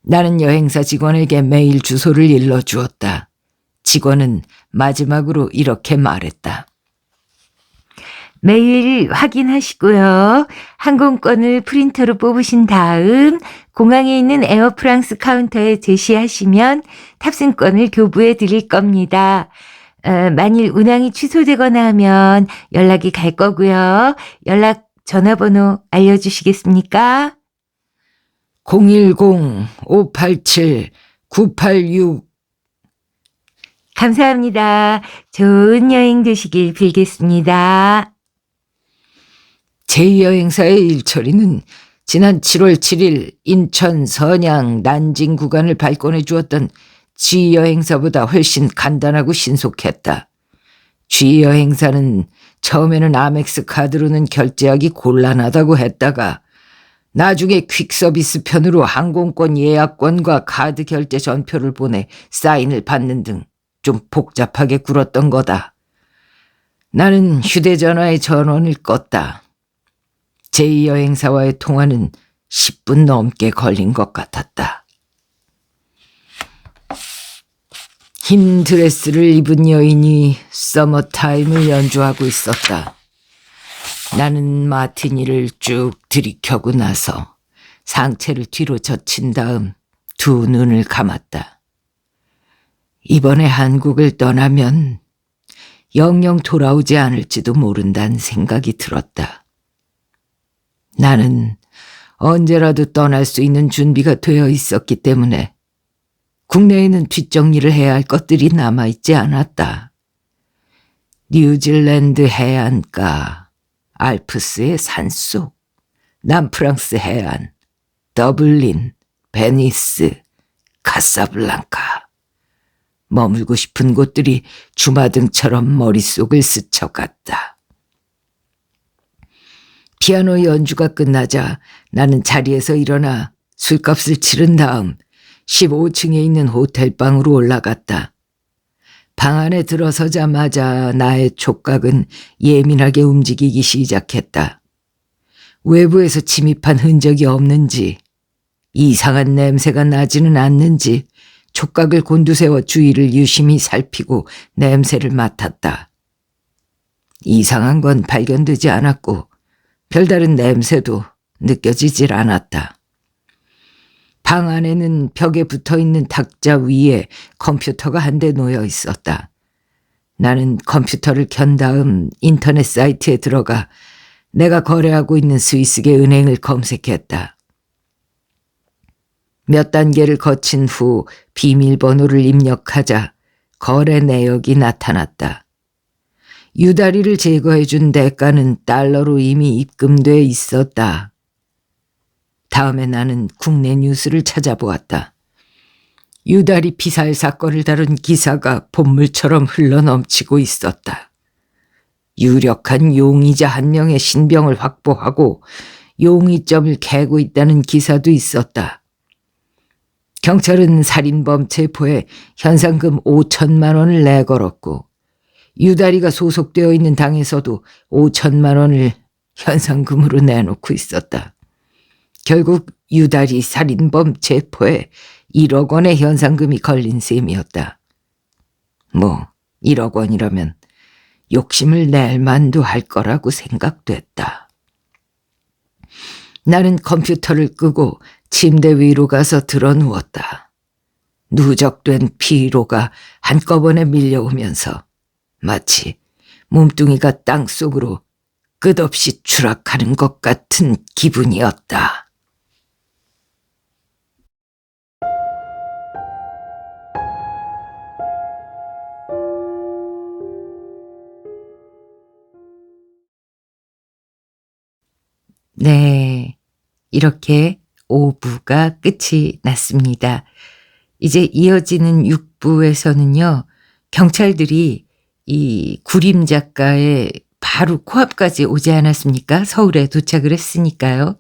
나는 여행사 직원에게 메일 주소를 일러주었다. 직원은 마지막으로 이렇게 말했다. 메일 확인하시고요. 항공권을 프린터로 뽑으신 다음 공항에 있는 에어프랑스 카운터에 제시하시면 탑승권을 교부해 드릴 겁니다. 만일 운항이 취소되거나 하면 연락이 갈 거고요. 연락 전화번호 알려주시겠습니까? 010-587-986. 감사합니다. 좋은 여행 되시길 빌겠습니다. 제2여행사의 일처리는 지난 7월 7일 인천, 선양, 난징 구간을 발권해 주었던 G여행사보다 훨씬 간단하고 신속했다. G여행사는 처음에는 아멕스 카드로는 결제하기 곤란하다고 했다가 나중에 퀵서비스 편으로 항공권 예약권과 카드 결제 전표를 보내 사인을 받는 등 좀 복잡하게 굴었던 거다. 나는 휴대전화의 전원을 껐다. 제2여행사와의 통화는 10분 넘게 걸린 것 같았다. 흰 드레스를 입은 여인이 서머타임을 연주하고 있었다. 나는 마티니를 쭉 들이켜고 나서 상체를 뒤로 젖힌 다음 두 눈을 감았다. 이번에 한국을 떠나면 영영 돌아오지 않을지도 모른다는 생각이 들었다. 나는 언제라도 떠날 수 있는 준비가 되어 있었기 때문에 국내에는 뒷정리를 해야 할 것들이 남아있지 않았다. 뉴질랜드 해안가, 알프스의 산속, 남프랑스 해안, 더블린, 베니스, 카사블랑카. 머물고 싶은 곳들이 주마등처럼 머릿속을 스쳐갔다. 피아노 연주가 끝나자 나는 자리에서 일어나 술값을 치른 다음 15층에 있는 호텔방으로 올라갔다. 방 안에 들어서자마자 나의 촉각은 예민하게 움직이기 시작했다. 외부에서 침입한 흔적이 없는지, 이상한 냄새가 나지는 않는지 촉각을 곤두세워 주위를 유심히 살피고 냄새를 맡았다. 이상한 건 발견되지 않았고 별다른 냄새도 느껴지질 않았다. 방 안에는 벽에 붙어있는 탁자 위에 컴퓨터가 한 대 놓여 있었다. 나는 컴퓨터를 켠 다음 인터넷 사이트에 들어가 내가 거래하고 있는 스위스계 은행을 검색했다. 몇 단계를 거친 후 비밀번호를 입력하자 거래 내역이 나타났다. 유다리를 제거해준 대가는 달러로 이미 입금돼 있었다. 다음에 나는 국내 뉴스를 찾아보았다. 유다리 피살 사건을 다룬 기사가 본물처럼 흘러넘치고 있었다. 유력한 용의자 한 명의 신병을 확보하고 용의점을 캐고 있다는 기사도 있었다. 경찰은 살인범 체포에 현상금 5천만 원을 내걸었고 유다리가 소속되어 있는 당에서도 5천만 원을 현상금으로 내놓고 있었다. 결국 유다리 살인범 체포에 1억 원의 현상금이 걸린 셈이었다. 1억 원이라면 욕심을 낼 만도 할 거라고 생각됐다. 나는 컴퓨터를 끄고 침대 위로 가서 드러누웠다. 누적된 피로가 한꺼번에 밀려오면서 마치 몸뚱이가 땅속으로 끝없이 추락하는 것 같은 기분이었다. 네, 이렇게 5부가 끝이 났습니다. 이제 이어지는 6부에서는요, 경찰들이 이 구림 작가의 바로 코앞까지 오지 않았습니까? 서울에 도착을 했으니까요.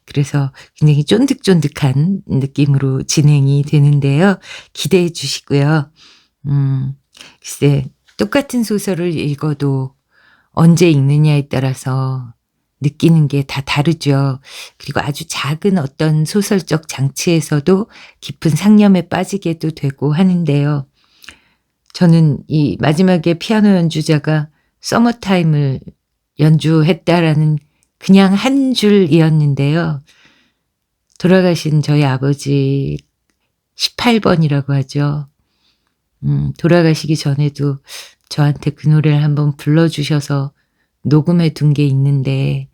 그래서 굉장히 쫀득쫀득한 느낌으로 진행이 되는데요. 기대해 주시고요. 글쎄, 똑같은 소설을 읽어도 언제 읽느냐에 따라서 느끼는 게 다 다르죠. 그리고 아주 작은 어떤 소설적 장치에서도 깊은 상념에 빠지게도 되고 하는데요. 저는 이 마지막에 피아노 연주자가 서머타임을 연주했다라는 그냥 한 줄이었는데요. 돌아가신 저희 아버지 18번이라고 하죠. 돌아가시기 전에도 저한테 그 노래를 한번 불러주셔서 녹음해 둔 게 있는데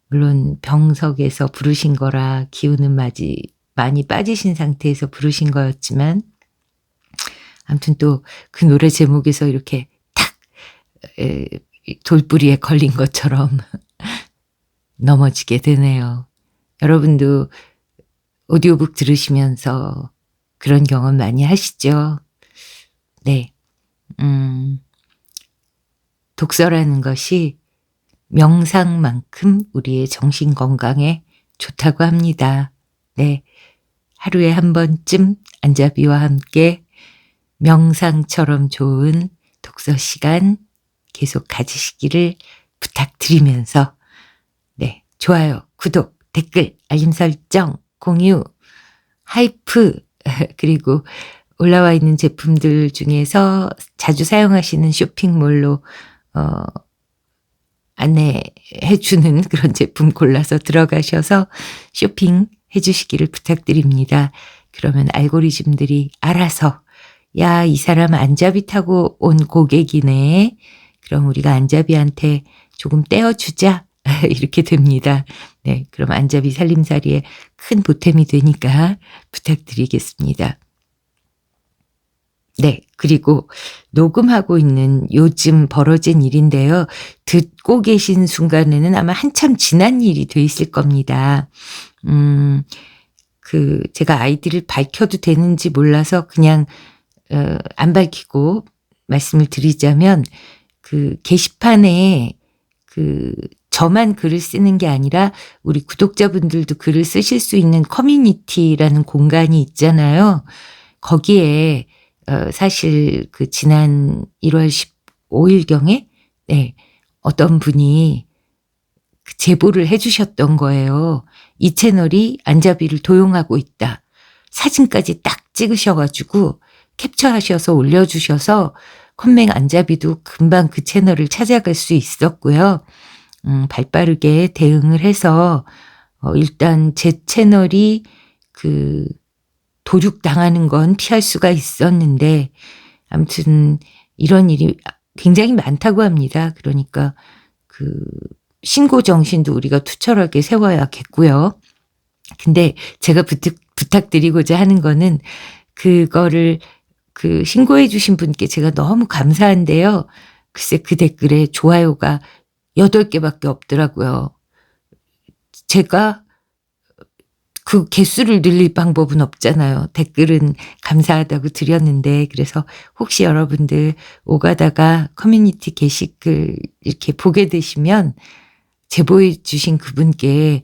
물론 병석에서 부르신 거라 기운은 많이 빠지신 상태에서 부르신 거였지만 아무튼 또 그 노래 제목에서 이렇게 탁 돌부리에 걸린 것처럼 넘어지게 되네요. 여러분도 오디오북 들으시면서 그런 경험 많이 하시죠? 네. 독서라는 것이 명상만큼 우리의 정신 건강에 좋다고 합니다. 네. 하루에 한 번쯤 안자비와 함께 명상처럼 좋은 독서 시간 계속 가지시기를 부탁드리면서 네. 좋아요, 구독, 댓글, 알림 설정, 공유, 하이프 그리고 올라와 있는 제품들 중에서 자주 사용하시는 쇼핑몰로 안내해 주는 그런 제품 골라서 들어가셔서 쇼핑해 주시기를 부탁드립니다. 그러면 알고리즘들이 알아서 야, 이 사람 안잡이 타고 온 고객이네. 그럼 우리가 안잡이한테 조금 떼어주자. 이렇게 됩니다. 네, 그럼 안잡이 살림살이에 큰 보탬이 되니까 부탁드리겠습니다. 네, 그리고 녹음하고 있는 요즘 벌어진 일인데요. 듣고 계신 순간에는 아마 한참 지난 일이 돼 있을 겁니다. 제가 아이디를 밝혀도 되는지 몰라서 그냥 안 밝히고 말씀을 드리자면 게시판에 저만 글을 쓰는 게 아니라 우리 구독자분들도 글을 쓰실 수 있는 커뮤니티라는 공간이 있잖아요. 거기에 사실 지난 1월 15일경에 네, 어떤 분이 제보를 해주셨던 거예요. 이 채널이 안잡이를 도용하고 있다. 사진까지 딱 찍으셔가지고 캡처하셔서 올려주셔서 컴맹 안잡이도 금방 그 채널을 찾아갈 수 있었고요. 발빠르게 대응을 해서 일단 제 채널이 도륙당하는 건 피할 수가 있었는데 아무튼 이런 일이 굉장히 많다고 합니다. 그러니까 신고 정신도 우리가 투철하게 세워야겠고요. 근데 제가 부탁드리고자 하는 거는 그거를 신고해 주신 분께 제가 너무 감사한데요. 글쎄 그 댓글에 좋아요가 8개밖에 없더라고요. 제가 그 개수를 늘릴 방법은 없잖아요. 댓글은 감사하다고 드렸는데, 그래서 혹시 여러분들 오가다가 커뮤니티 게시글 이렇게 보게 되시면 제보해 주신 그분께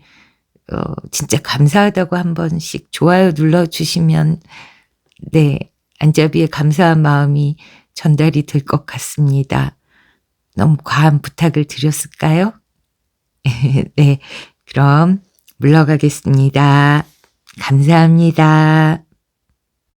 진짜 감사하다고 한 번씩 좋아요 눌러주시면 네, 안자비의 감사한 마음이 전달이 될 것 같습니다. 너무 과한 부탁을 드렸을까요? 네, 그럼 물러가겠습니다. 감사합니다.